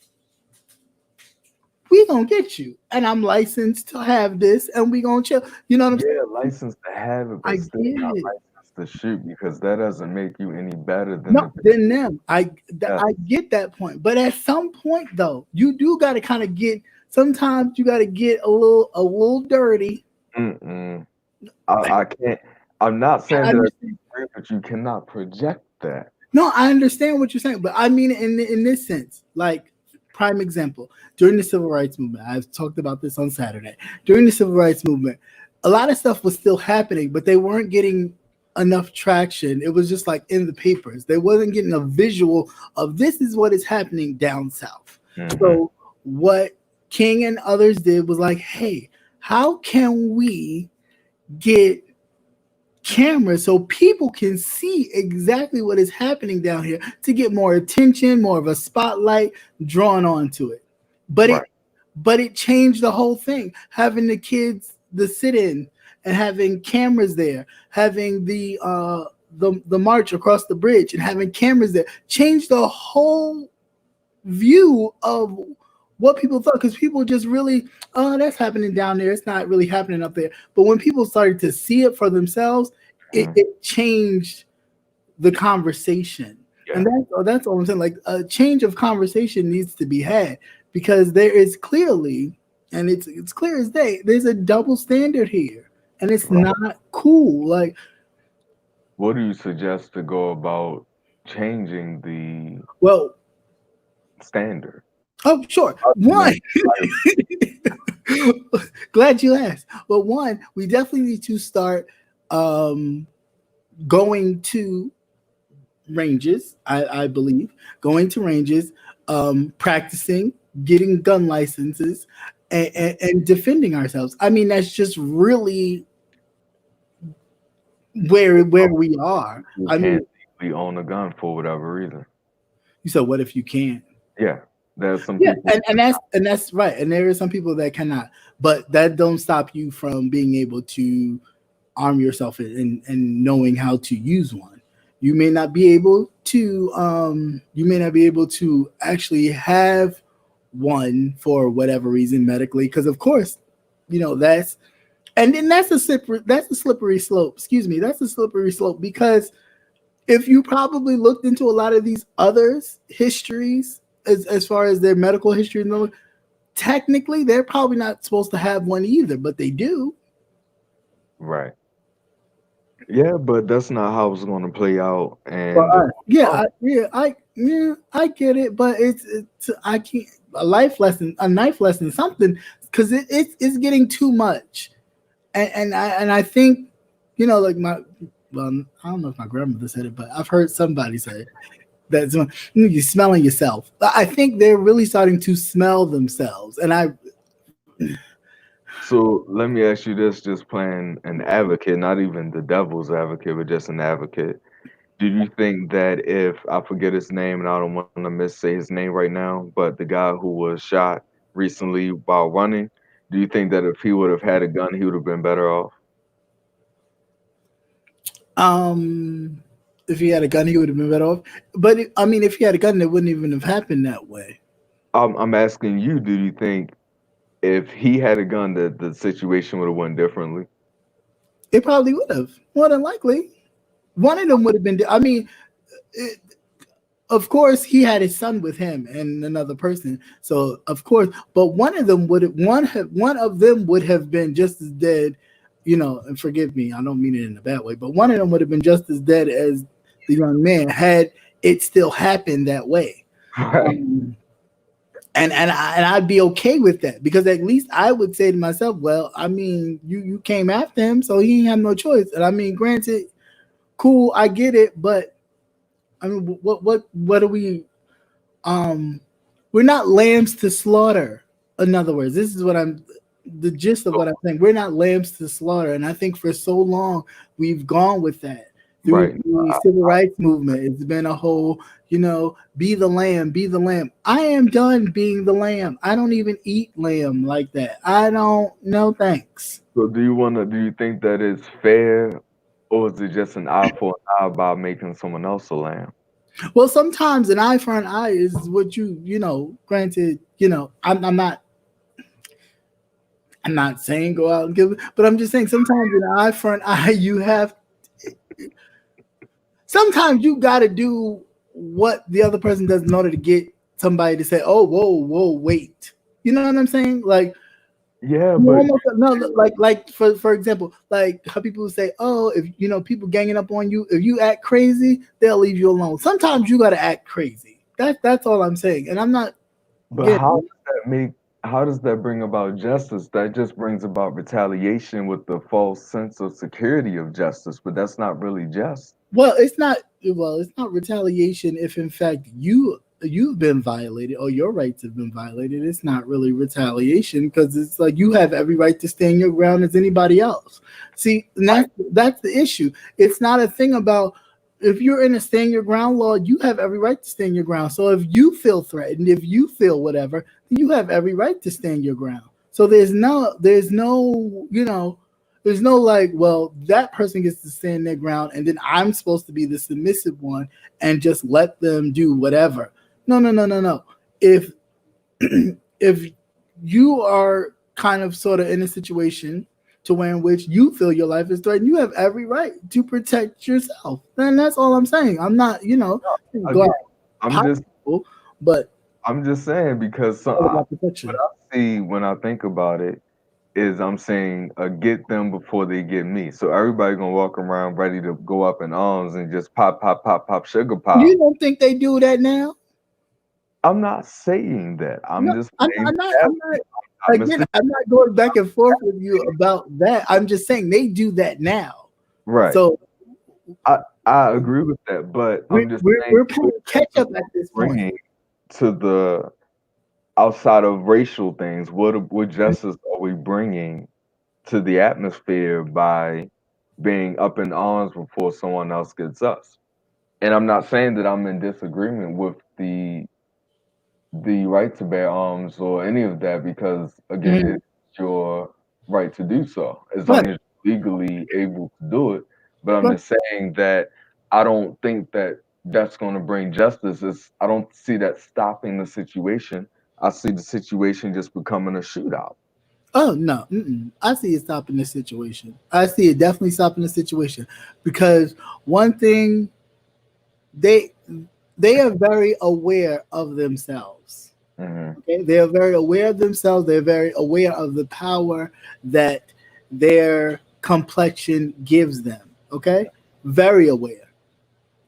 we gonna get you. And I'm licensed to have this, and we gonna chill. You know what I'm saying? Yeah, license to have it, I but still get not it. license to shoot because that doesn't make you any better than No, the then people. them. I Yeah. I get that point, but at some point though, you do got to kind of get. Sometimes you got to get a little dirty. Mm-mm. I can't. I'm not saying I that I understand. agree but you cannot project that. No, I understand what you're saying, but I mean in this sense, like prime example, during the civil rights movement, I've talked about this on Saturday. During the civil rights movement, a lot of stuff was still happening, but they weren't getting enough traction. It was just like in the papers. They wasn't getting a visual of this is what is happening down south. So what King and others did was like, hey, how can we get cameras so people can see exactly what is happening down here to get more attention, more of a spotlight drawn onto it. But Right. it changed the whole thing. Having the kids the sit-in and having cameras there, having the march across the bridge and having cameras there changed the whole view of what people thought, because people just really, oh, that's happening down there. It's not really happening up there. But when people started to see it for themselves, it changed the conversation. Yeah. And that's all I'm saying. Like a change of conversation needs to be had, because there is clearly, and it's clear as day, there's a double standard here, and it's not cool. Like, what do you suggest to go about changing the standard? standard? Oh, sure. One, glad you asked. But one, we definitely need to start going to ranges. I believe going to ranges, practicing, getting gun licenses, and defending ourselves. I mean, that's just really where we are. I mean, we own a gun for whatever reason. You said, what if you can't? Yeah. There's some people, and that's right. And there are some people that cannot, but that don't stop you from being able to arm yourself and knowing how to use one. You may not be able to actually have one for whatever reason medically, because of course, that's a slippery slope. Excuse me, that's a slippery slope, because if you probably looked into a lot of these others' histories, as far as their medical history, technically they're probably not supposed to have one either, but they do. Right. Yeah, but that's not how it's going to play out. And I get it, but I can't a knife lesson, something, because it's getting too much, and I think like I don't know if my grandmother said it, but I've heard somebody say it. That's you're smelling yourself. I think they're really starting to smell themselves, and So let me ask you this, just playing an advocate, not even the devil's advocate, but just an advocate. Do you think that if I forget his name, and I don't want to missay his name right now, but the guy who was shot recently while running, do you think that if he would have had a gun, he would have been better off? If he had a gun, he would have been better off. But if he had a gun, it wouldn't even have happened that way. I'm asking you, do you think if he had a gun that the situation would have went differently? It probably would have, more than likely. One of them would have been. Of course, he had his son with him and another person. So of course, but one of them would have been just as dead. And forgive me, I don't mean it in a bad way, but one of them would have been just as dead as the young man had it still happened that way. Right. And I'd be okay with that, because at least I would say to myself, well, you came after him, so he didn't have no choice. And granted, cool, I get it, but what are we? We're not lambs to slaughter. In other words, this is the gist of what I'm saying. We're not lambs to slaughter, and I think for so long we've gone with that. Through the civil rights movement, it's been a whole, be the lamb, be the lamb. I am done being the lamb. I don't even eat lamb like that. I don't. No, thanks. So do you think that it's fair, or is it just an eye for an eye by making someone else a lamb? Well, sometimes an eye for an eye is what granted, I'm not saying go out and give it, but I'm just saying sometimes an eye for an eye, sometimes you got to do what the other person does in order to get somebody to say, oh, whoa, wait. You know what I'm saying? Like, Yeah, You but almost no, like for example, like how people say, oh, if you know people ganging up on you, if you act crazy, they'll leave you alone. Sometimes you got to act crazy. That's all I'm saying, and I'm not. but Yeah, how does that make? How does that bring about justice? That just brings about retaliation with the false sense of security of justice, but that's not really just. well, it's not. Well, it's not retaliation if, in fact, you've been violated or your rights have been violated. It's not really retaliation because it's like you have every right to stand your ground as anybody else. See, and Right. that's the issue. It's not a thing about if you're in a stand your ground law, you have every right to stand your ground. So if you feel threatened, if you feel whatever, you have every right to stand your ground. So there's no like, well, that person gets to stand their ground, and then I'm supposed to be the submissive one and just let them do whatever. No, no, no, no, no. If if you are kind of sort of in a situation to where in which you feel your life is threatened, you have every right to protect yourself. And that's all I'm saying. I'm not, go Again, out I'm pop just people, but I'm just saying because it's all about what protection. I see when I think about it is I'm saying get them before they get me. So everybody gonna walk around ready to go up in arms and just pop, pop, pop, pop, sugar You pop. don't think they do that now? I'm not saying that. I'm No, just I'm, saying I'm not. that I'm not. Again, Mr. I'm not going back and forth with you about that. I'm just saying they do that now. Right. So I I agree with that, but we're I'm just we're, saying we're what playing catch justice up at are we this point. bringing to the outside of racial things. What justice are we bringing to the atmosphere by being up in arms before someone else gets us? And I'm not saying that I'm in disagreement with the right to bear arms or any of that because again Mhm. it's your right to do so as Right, long as you're legally able to do it. But I'm right. just saying that I don't think that that's going to bring justice. I don't see that stopping the situation. I see the situation just becoming a shootout. Oh no, I see it stopping this situation. I see it definitely stopping the situation because one thing they they are very aware of themselves. Hmm. Okay, they are very aware of themselves. They're very aware of the power that their complexion gives them. Okay, very aware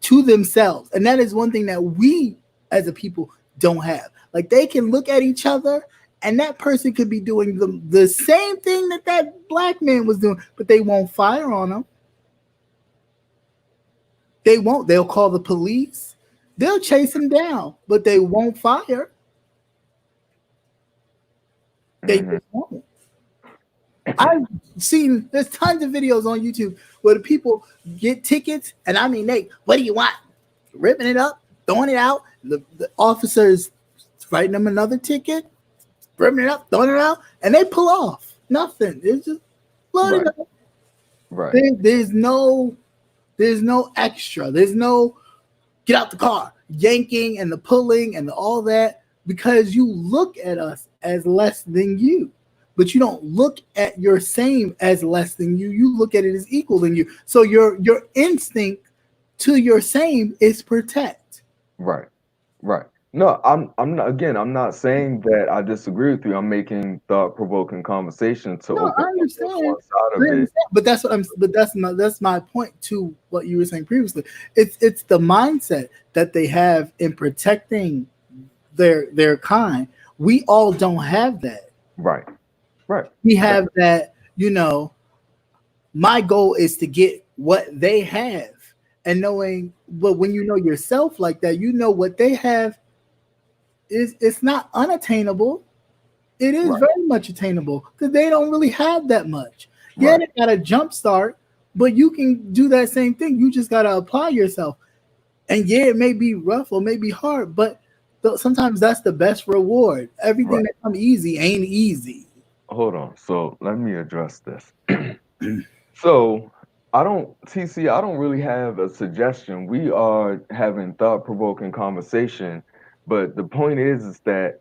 to themselves, and that is one thing that we as a people don't have. Like they can look at each other, and that person could be doing the same thing that that black man was doing, but they won't fire on him. They won't. They'll call the police. They'll chase him down, but they won't fire. They Hmm. just won't. I've seen there's tons of videos on YouTube where the people get tickets, and I mean they, what do you want? Ripping it up, throwing it out. The officers writing them another ticket, ripping it up, throwing it out, and they pull off. Nothing. It's just load it Right. up. Right. There's no extra. There's no get out the car, yanking and the pulling and all that because you look at us as less than you. But you don't look at your same as less than you. You look at it as equal than you. So your instinct to your same is protect. Right. Right. No, I'm not, again, I'm not saying that I disagree with you. I'm making thought-provoking conversation to No, I open up just understand. one side I of it. understand. But that's what I'm. But that's my point to what you were saying previously. It's the mindset that they have in protecting their kind. We all don't have that. Right. Right. We Right. have that. My goal is to get what they have, and knowing. But when you know yourself like that, you know what they have is it's not unattainable. It is Right. very much attainable because they don't really have that much. Yeah, Right. they got a jump start, but you can do that same thing. You just got to apply yourself. And yeah, it may be rough or may be hard, but sometimes that's the best reward. Everything Right. that comes easy ain't easy. Hold on. So let me address this. So I don't really have a suggestion. We are having thought-provoking conversation, but the point is that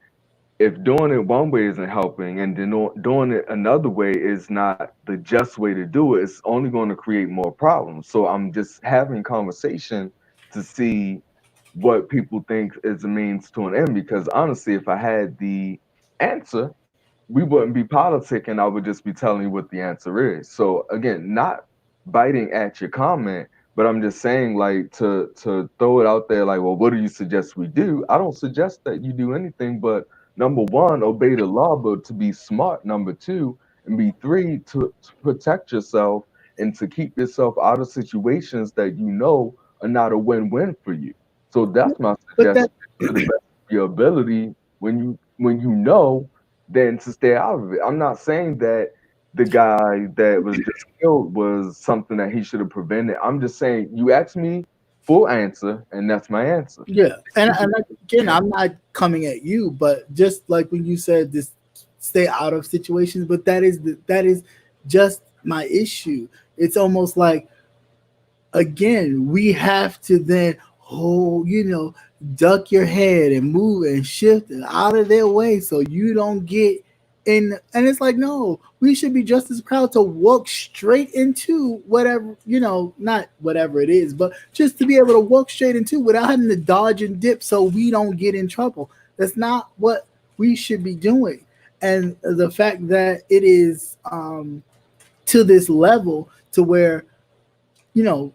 if doing it one way isn't helping and then doing it another way is not the just way to do it, it's only going to create more problems. So I'm just having conversation to see what people think is a means to an end because honestly, if I had the answer, we wouldn't be politicking. I would just be telling you what the answer is. So again, not biting at your comment, but I'm just saying, like, to throw it out there, like, well, what do you suggest we do? I don't suggest that you do anything but number one, obey the law, but to be smart, number two, and be three, to protect yourself and to keep yourself out of situations that you know are not a win-win for you. So that's my But suggestion that to the best of your ability when you know than to stay out of it. I'm not saying that the guy that was just killed was something that he should have prevented. I'm just saying you asked me full answer, and that's my answer. Yeah, and again, I'm not coming at you, but just like when you said this, stay out of situations. But that is just my issue. It's almost like, again, we have to then, duck your head and move and shift and out of their way so you don't get in. And it's like, no, we should be just as proud to walk straight into whatever, not whatever it is, but just to be able to walk straight into without having to dodge and dip so we don't get in trouble. That's not what we should be doing. And the fact that it is to this level to where, you know,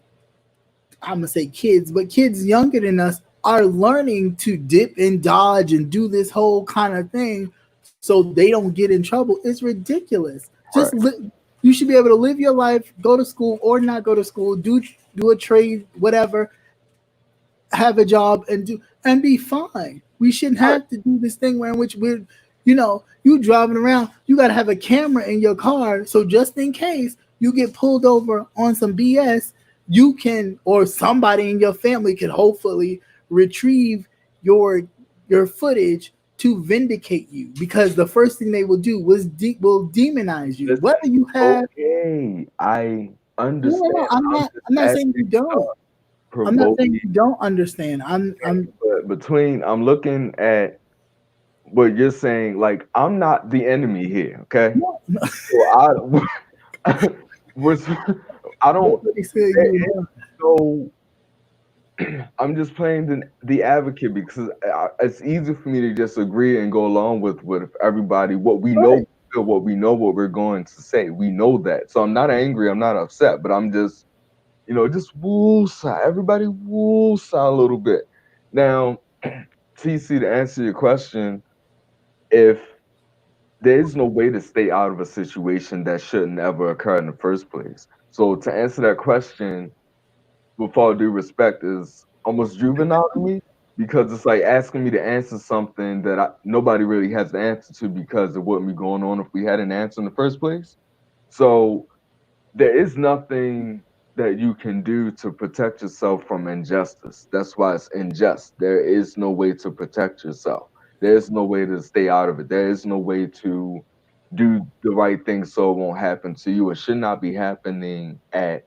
I'm gonna say kids, but kids younger than us are learning to dip and dodge and do this whole kind of thing so they don't get in trouble. It's ridiculous. Right. You should be able to live your life, go to school or not go to school, do a trade, whatever, have a job and be fine. We shouldn't Right. have to do this thing where in which you driving around, you gotta have a camera in your car so just in case you get pulled over on some BS, you can or somebody in your family can hopefully retrieve your your footage to vindicate you because the first thing they will do will demonize you. Listen, Whether you have okay, I no, understand. I'm I'm not just I'm not saying you asking don't. I'm not saying provoking, you don't understand. I'm but between I'm looking at what you're saying, like I'm not the enemy here, okay? no, no. So was I don't. Nobody said you It, were. so I'm just playing the advocate because it's easy for me to just agree and go along with everybody. What we know, Right. what we know, what we're going to say. We know that. So I'm not angry. I'm not upset. But I'm just, just woosah. Everybody woosah a little bit. Now, TC, to answer your question, if there's no way to stay out of a situation that shouldn't ever occur in the first place. So to answer that question, with all due respect, is almost juvenile to me because it's like asking me to answer something that nobody really has the answer to because it wouldn't be going on if we had an answer in the first place. So there is nothing that you can do to protect yourself from injustice. That's why it's unjust. There is no way to protect yourself. There's no way to stay out of it. There is no way to do the right thing so it won't happen to you. It should not be happening at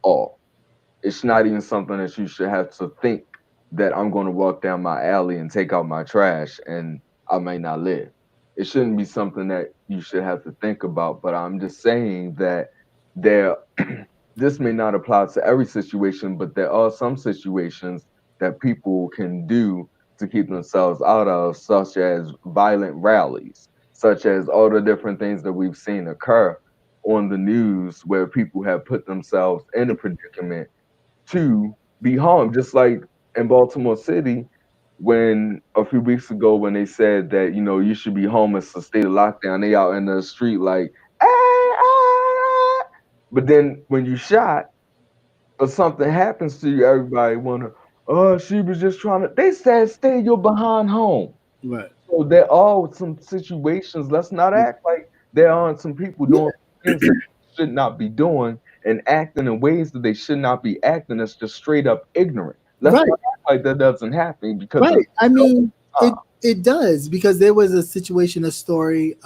all. It's not even something that you should have to think that I'm going to walk down my alley and take out my trash and I may not live. It shouldn't be something that you should have to think about, but I'm just saying that there this may not apply to every situation, but there are some situations that people can do to keep themselves out of, such as violent rallies, such as all the different things that we've seen occur on the news where people have put themselves in a predicament to be harmed. Just like in Baltimore City, when a few weeks ago when they said that you should be homeless to stay lockdown, they out in the street like, "Hey, ah." But then when you shot or something happens to you, everybody wanna, oh, she was just trying to. They said stay your behind home. Right. So there are some situations. Let's not act like there aren't some people Yeah. doing things that they should not be doing and acting in ways that they should not be acting. That's just straight up ignorant. Let's Right. not act like that doesn't happen because Right. it's I mean, uh, it does because there was a situation, a story.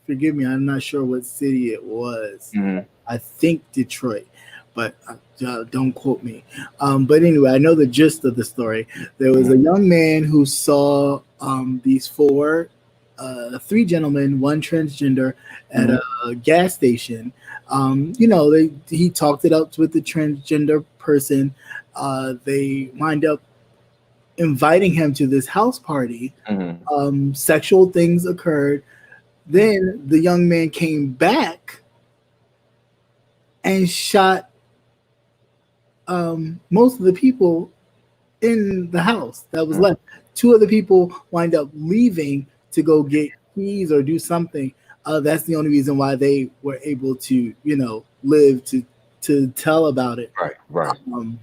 Forgive me, I'm not sure what city it was. mhm, I think Detroit, but don't quote me. But anyway, I know the gist of the story. There was mhm, a young man who saw these three gentlemen, one transgender, at mhm, a gas station. He talked it up with the transgender person. They wind up inviting him to this house party. Hmm. Sexual things occurred. Then the young man came back and shot most of the people in the house that was left. Two of the people wind up leaving to go get keys or do something. That's the only reason why they were able to, live to tell about it. Right, right. Um,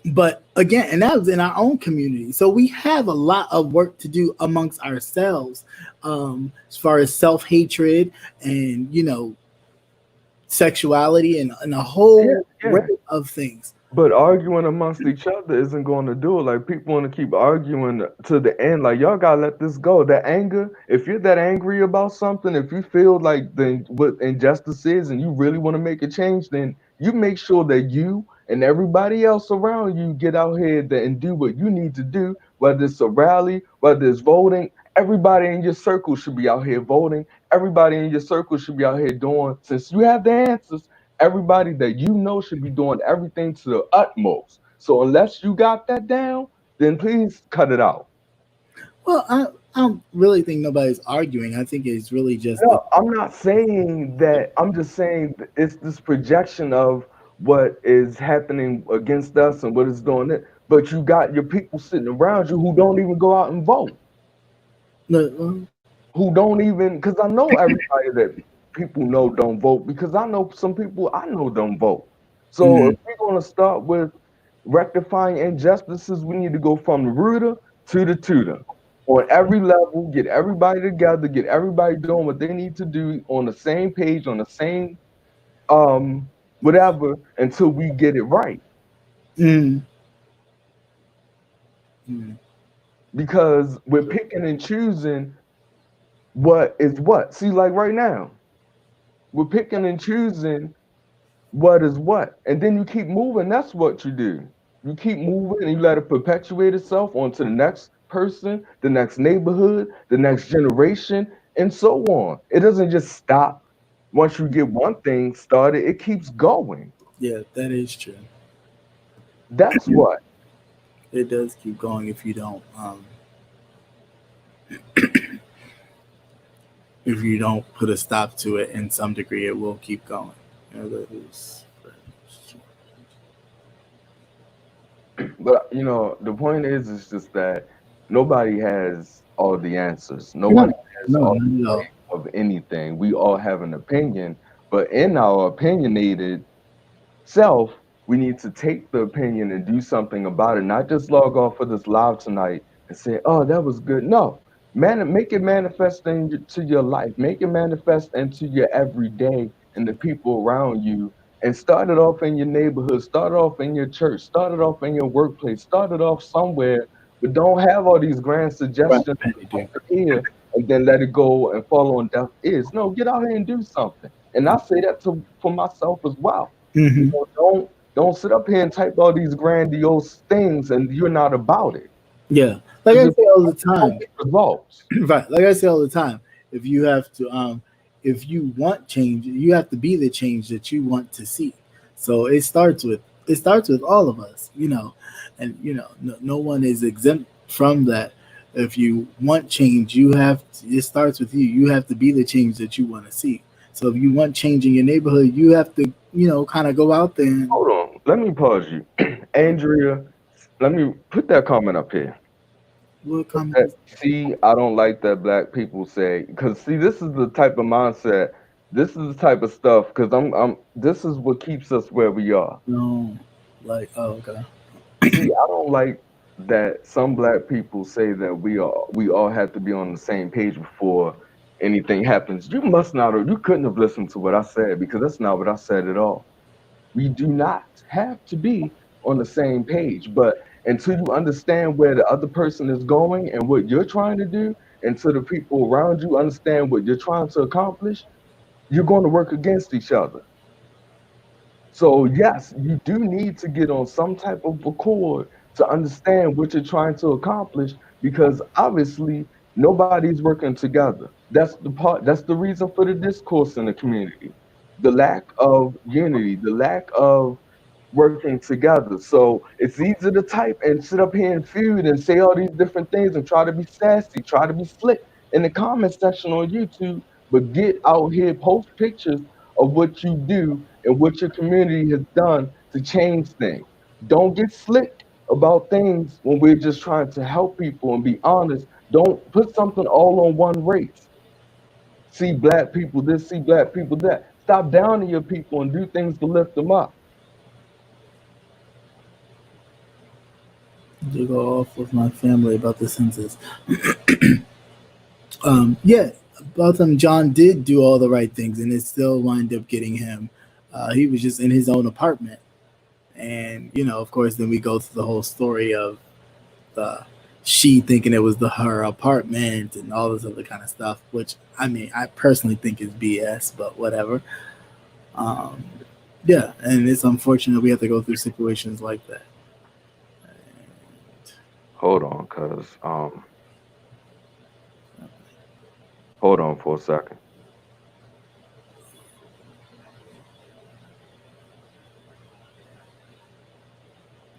but again, and that was in our own community. So we have a lot of work to do amongst ourselves, as far as self hatred and sexuality and a Yeah, whole array yeah. of things. But arguing amongst each other isn't going to do it. Like people want to keep arguing to the end. Like y'all gotta let this go. That anger. If you're that angry about something, if you feel like the what injustice is, and you really want to make a change, then you make sure that you and everybody else around you get out here and do what you need to do. Whether it's a rally, whether it's voting, everybody in your circle should be out here voting. Everybody in your circle should be out here doing. Since you have the answers, everybody that you know should be doing everything to the utmost. So unless you got that down, then please cut it out. Well, I don't really think nobody's arguing. I think it's really just the No, I'm not saying that. I'm just saying it's this projection of what is happening against us and what is doing it. But you got your people sitting around you who don't even go out and vote, the who don't even, because I know everybody that people know don't vote, because I know some people I know don't vote. So if mhm. we're going to start with rectifying injustices, we need to go from the rooter to the tutor on every level, get everybody together, get everybody doing what they need to do on the same page, on the same whatever, until we get it right. Mm, mm, Because we're picking and choosing what is what. See, like right now, we're picking and choosing what is what. And then you keep moving. That's what you do. You keep moving and you let it perpetuate itself onto the next person, the next neighborhood, the next generation, and so on. It doesn't just stop once you get one thing started, it keeps going. yeah, that is true. That's what. It does keep going if you don't put a stop to it in some degree, it will keep going. That is, But the point is just that nobody has all the answers. no, Nobody has no, all not at the all. way of anything. We all have an opinion, but in our opinionated self, we need to take the opinion and do something about it. Not just log off for this live tonight and say, "Oh, that was good." No, man, make it manifest into your life. Make it manifest into your everyday and the people around you. And start it off in your neighborhood. Start it off in your church. Start it off in your workplace. Start it off somewhere. But don't have all these grand Right, suggestions Patty, do. over here and then let it go and fall on deaf ears. No, get out here and do something. And I say that for myself as well. Hmm. Don't sit up here and type all these grandiose things and you're not about it. Yeah, like I Because say all the you won't time. get results. Right, like I say all the time. If you have to, if you want change, you have to be the change that you want to see. So it starts with all of us, and no one is exempt from that. If you want change, it starts with you. You have to be the change that you want to see. So if you want change in your neighborhood, you have to, kind of go out there and Hold on. Let me pause you. Andrea, let me put that comment up here. look, come. See, I don't like that black people say, because see, this is the type of mindset, this is the type of stuff, because this is what keeps us where we are. No, like, oh, okay. See, I don't like that some black people say that we all have to be on the same page before anything happens. You must not have, you couldn't have listened to what I said, because that's not what I said at all. We do not have to be on the same page. But until you understand where the other person is going and what you're trying to do, until the people around you understand what you're trying to accomplish, you're going to work against each other. So yes, you do need to get on some type of accord to understand what you're trying to accomplish, because obviously nobody's working together. That's the reason for the discourse in the community. The lack of unity, the lack of working together. So it's easy to type and sit up here and feud and say all these different things and try to be sassy, try to be slick in the comment section on YouTube, but get out here, post pictures of what you do and what your community has done to change things. Don't get slick about things when we're just trying to help people and be honest. Don't put something all on one race. See black people this, see black people that. Stop downing your people and do things to lift them up. To go off with my family about the census. Yeah, about them, John did do all the right things, and it still wound up getting him. He was just in his own apartment, and of course, then we go through the whole story of the she thinking it was her apartment and all this other kind of stuff. Which I mean, I personally think is BS, but whatever. Um, yeah, and it's unfortunate we have to go through situations like that. Hold on, cuz hold on for a second.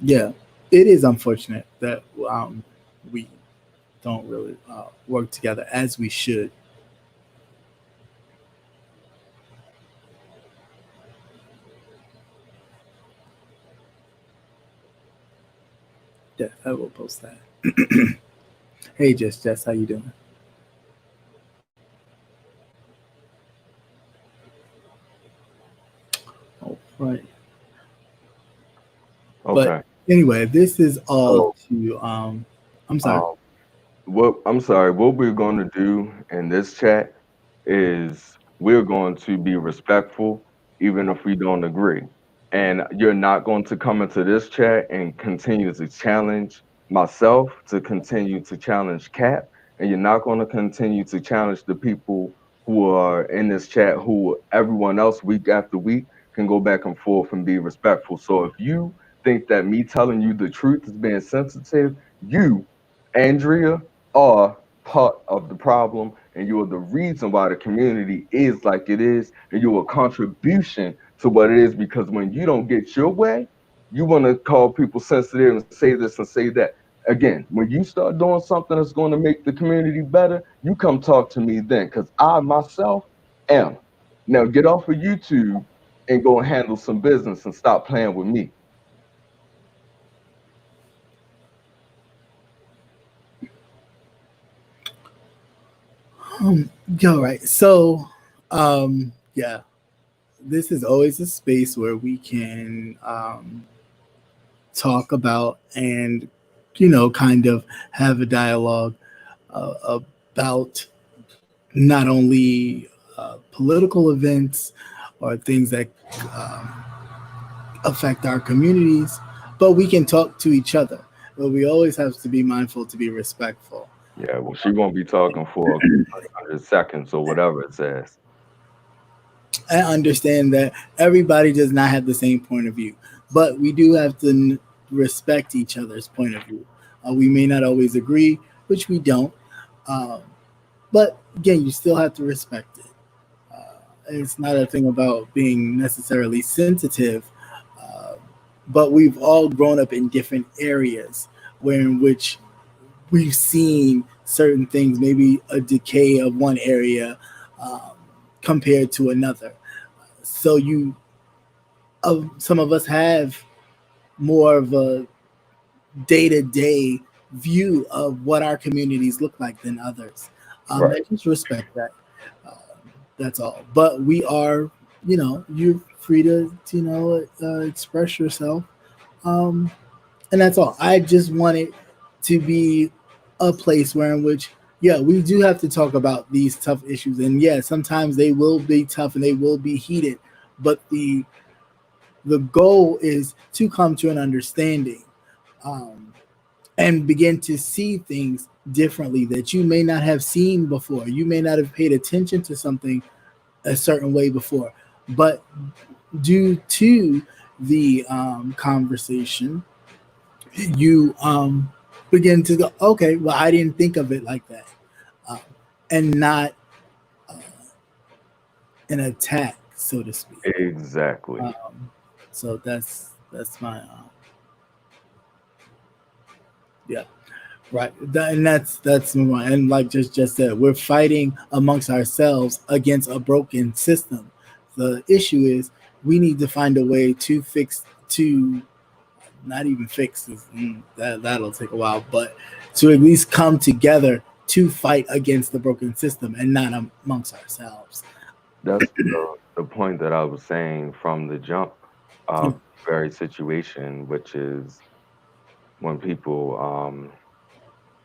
Yeah, it is unfortunate that we don't really work together as we should. Yeah, I will post that. Hey, Jess, how you doing? All right. But Okay. anyway, this is all So to I'm sorry. um what I'm sorry, what we're gonna do in this chat is we're going to be respectful even if we don't agree. And you're not going to come into this chat and continue to challenge myself, to continue to challenge Cap, and you're not going to continue to challenge the people who are in this chat who everyone else week after week can go back and forth and be respectful. So if you think that me telling you the truth is being sensitive, you, Andrea, are part of the problem and you are the reason why the community is like it is, and you're a contribution to what it is because when you don't get your way, you want to call people sensitive and say this and say that. Again, when you start doing something that's going to make the community better, you come talk to me then because I myself am. Now get off of YouTube and go and handle some business and stop playing with me. All right. So yeah, this is always a space where we can talk about and kind of have a dialogue about not only political events or things that um, affect our communities, but we can talk to each other. But we always have to be mindful to be respectful. Yeah, well, she won't be talking for 100 seconds or whatever it says. I understand that everybody does not have the same point of view, but we do have to respect each other's point of view. We may not always agree, which we don't, uh, but again, you still have to respect it. It's not a thing about being necessarily sensitive, uh, but we've all grown up in different areas where in which we've seen certain things, maybe a decay of one area um, compared to another. So some of us have more of a day to day view of what our communities look like than others. Right. And just respect that. Uh, that's all. But we are, you're free to, express yourself. Um, and that's all. I just want it to be a place where in which, yeah, we do have to talk about these tough issues, and yeah, sometimes they will be tough and they will be heated, but the goal is to come to an understanding, um, and begin to see things differently that you may not have seen before. You may not have paid attention to something a certain way before, but due to the conversation, you begin to go, okay, well, I didn't think of it like that, um, and not uh, an attack, so to speak. Exactly. Um, so That's my yeah. Right, and that's and like just said, we're fighting amongst ourselves against a broken system. The issue is we need to find a way to fix to not even fix that'll take a while, but to at least come together to fight against the broken system and not amongst ourselves. That's the point that I was saying from the jump Yeah. of the very situation, which is when people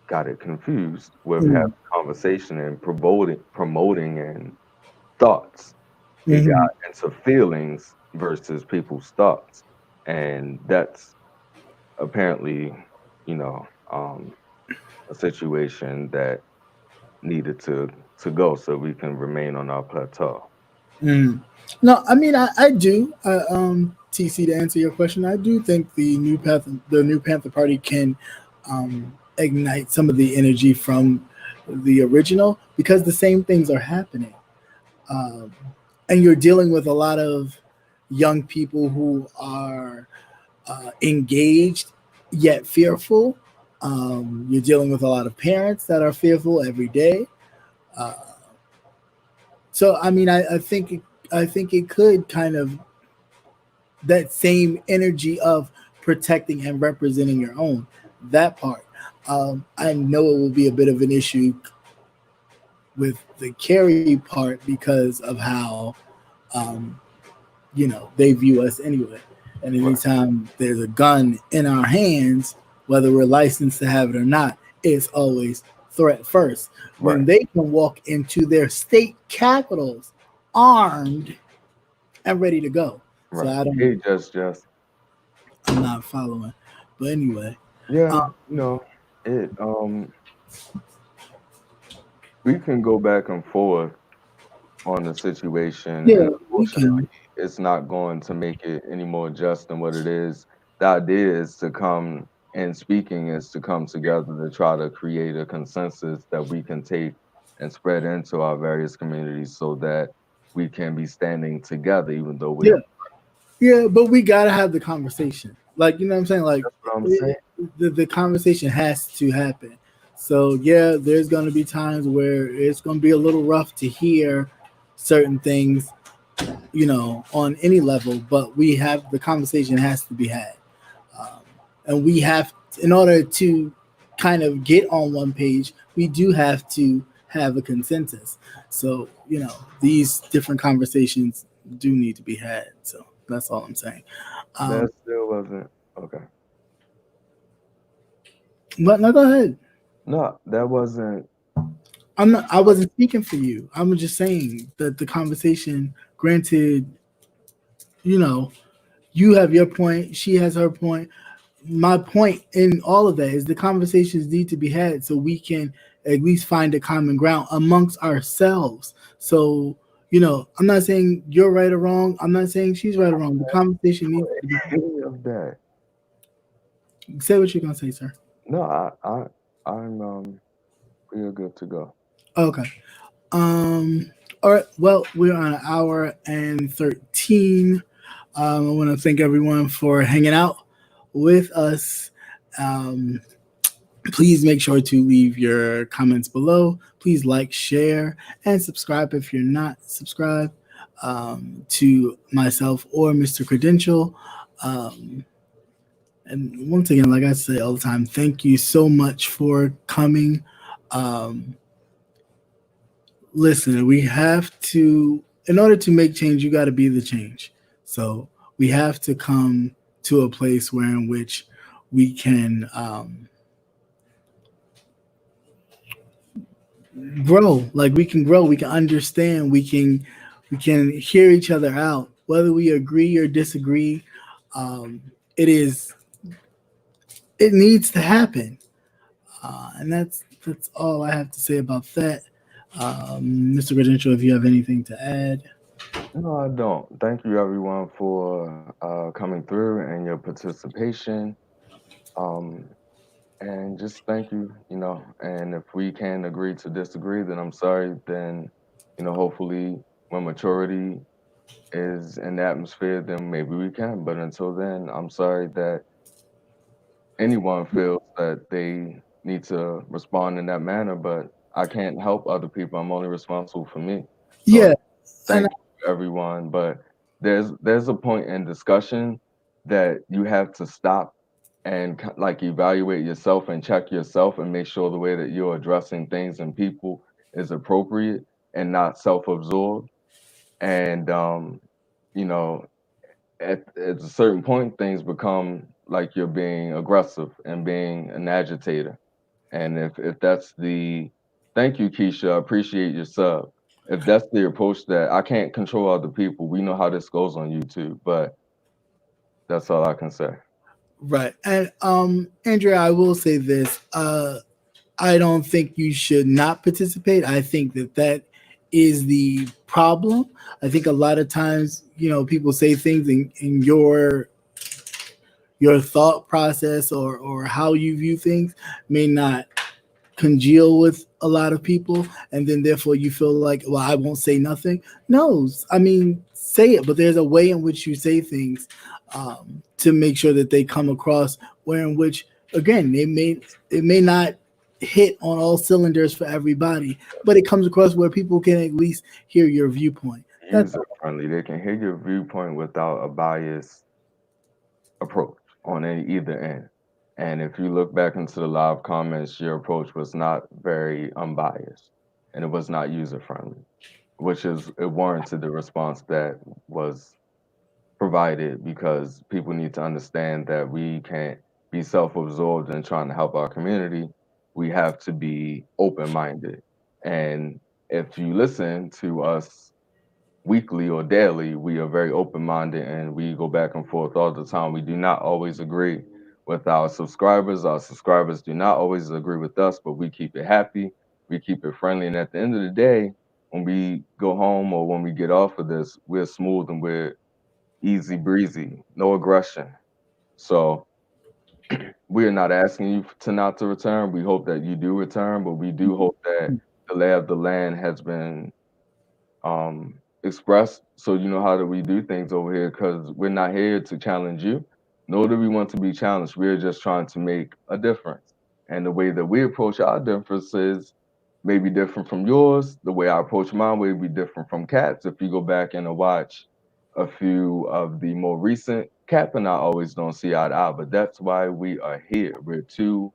got it confused with having Mm-hmm. a conversation and promoting and thoughts. It got Mm-hmm. into feelings versus people's thoughts. And that's apparently, you know, um, a situation that needed to go so we can remain on our plateau. Mm. No, I mean I do. TC, to answer your question, I do think the New Panther Party can ignite some of the energy from the original because the same things are happening, um, and you're dealing with a lot of young people who are engaged yet fearful. You're dealing with a lot of parents that are fearful every day. Uh, so I mean, I think it could kind of that same energy of protecting and representing your own that part. I know it will be a bit of an issue with the carry part because of how um, they view us anyway. And Right, anytime there's a gun in our hands, whether we're licensed to have it or not, it's always threat first. right, When they can walk into their state capitals armed and ready to go. So right. I don't Hey, just I'm not following. But anyway, yeah, uh, it we can go back and forth on the situation, yeah, and we unfortunately, can. it's not going to make it any more just than what it is. The idea is to come and speaking is to come together to try to create a consensus that we can take and spread into our various communities so that we can be standing together, even though we Yeah, are. yeah, but we gotta have the conversation. Like you know what I'm saying? Like That's what I'm saying. the conversation has to happen. So yeah, there's gonna be times where it's gonna be a little rough to hear certain things, on any level. But we have the conversation has to be had, um, and we have in order to kind of get on one page, we do have to have a consensus. So these different conversations do need to be had. So that's all I'm saying. That Um, still wasn't okay. but no, go ahead. No, that wasn't. I'm not. I wasn't speaking for you. I'm just saying that the conversation. Granted, you know, you have your point. She has her point. My point in all of that is the conversations need to be had so we can at least find a common ground amongst ourselves. So, I'm not saying you're right or wrong. I'm not saying she's right or wrong. The conversation needs to be had. Any of that. Say what you're gonna say, sir. No, I'm we are good to go. Okay. Um. All right. Well, we're on an hour and 13. I want to thank everyone for hanging out with us. Um, Please make sure to leave your comments below. Please like, share, and subscribe if you're not subscribed to myself or Mr. Credential. Um, and once again, like I say all the time, thank you so much for coming. Um, Listen, we have to, in order to make change, you got to be the change. So we have to come to a place where in which we can grow. Like we can grow, we can understand, we can hear each other out, whether we agree or disagree. Um, it is it needs to happen, and that's all I have to say about that. Mr. Credential, if you have anything to add. No, I don't. Thank you everyone for coming through and your participation. Um, and just thank you, and if we can agree to disagree, then I'm sorry. Then, hopefully when maturity is in the atmosphere, then maybe we can. But until then, I'm sorry that anyone feels that they need to respond in that manner, but I can't help other people. I'm only responsible for me. So Yeah, and thank you, everyone. But there's a point in discussion that you have to stop and like evaluate yourself and check yourself and make sure the way that you're addressing things and people is appropriate and not self-absorbed. And you know, at a certain point, things become like you're being aggressive and being an agitator. And if that's the thank you, Keisha, I appreciate your sub. If that's the approach that I can't control other people, we know how this goes on YouTube, but that's all I can say. right. And Andrea, I will say this. I don't think you should not participate. I think that is the problem. I think a lot of times, people say things in your thought process or how you view things may not congeal with a lot of people, and then therefore you feel like, well, I won't say nothing. No, I mean, say it, but there's a way in which you say things to make sure that they come across where in which, again, it may not hit on all cylinders for everybody, but it comes across where people can at least hear your viewpoint. That's User friendly. They can hear your viewpoint without a biased approach on either end. And if you look back into the live comments, your approach was not very unbiased and it was not user friendly, which is it warranted the response that was provided because people need to understand that we can't be self-absorbed in trying to help our community. We have to be open-minded. And if you listen to us weekly or daily, we are very open-minded and we go back and forth all the time. We do not always agree with our subscribers. Our subscribers do not always agree with us, but we keep it happy. We keep it friendly. And at the end of the day, when we go home or when we get off of this, we're smooth and we're easy breezy, no aggression. So we are not asking you to not to return. We hope that you do return, but we do hope that the lay of the land has been expressed so you know how do we do things over here because we're not here to challenge you, nor do we want to be challenged. We're just trying to make a difference. And the way that we approach our differences may be different from yours. The way I approach mine may be different from Cat's. If you go back and watch a few of the more recent, Cap and I always don't see eye to eye, but that's why we are here. We're two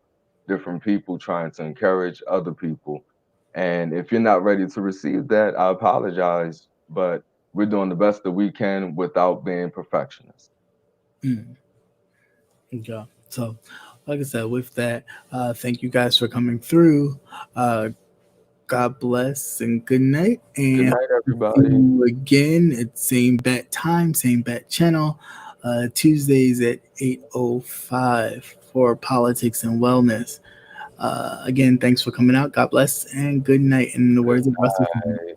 different people trying to encourage other people, and if you're not ready to receive that, I apologize, but we're doing the best that we can without being perfectionists. mm, yeah. So, like I said, with that, thank you guys for coming through. God bless and good night. Good And night, see everybody. you again at same bat time, same bat channel, Tuesdays at 8:05 for politics and wellness. Again, thanks for coming out. God bless and good night. In the Good words of Russell. night.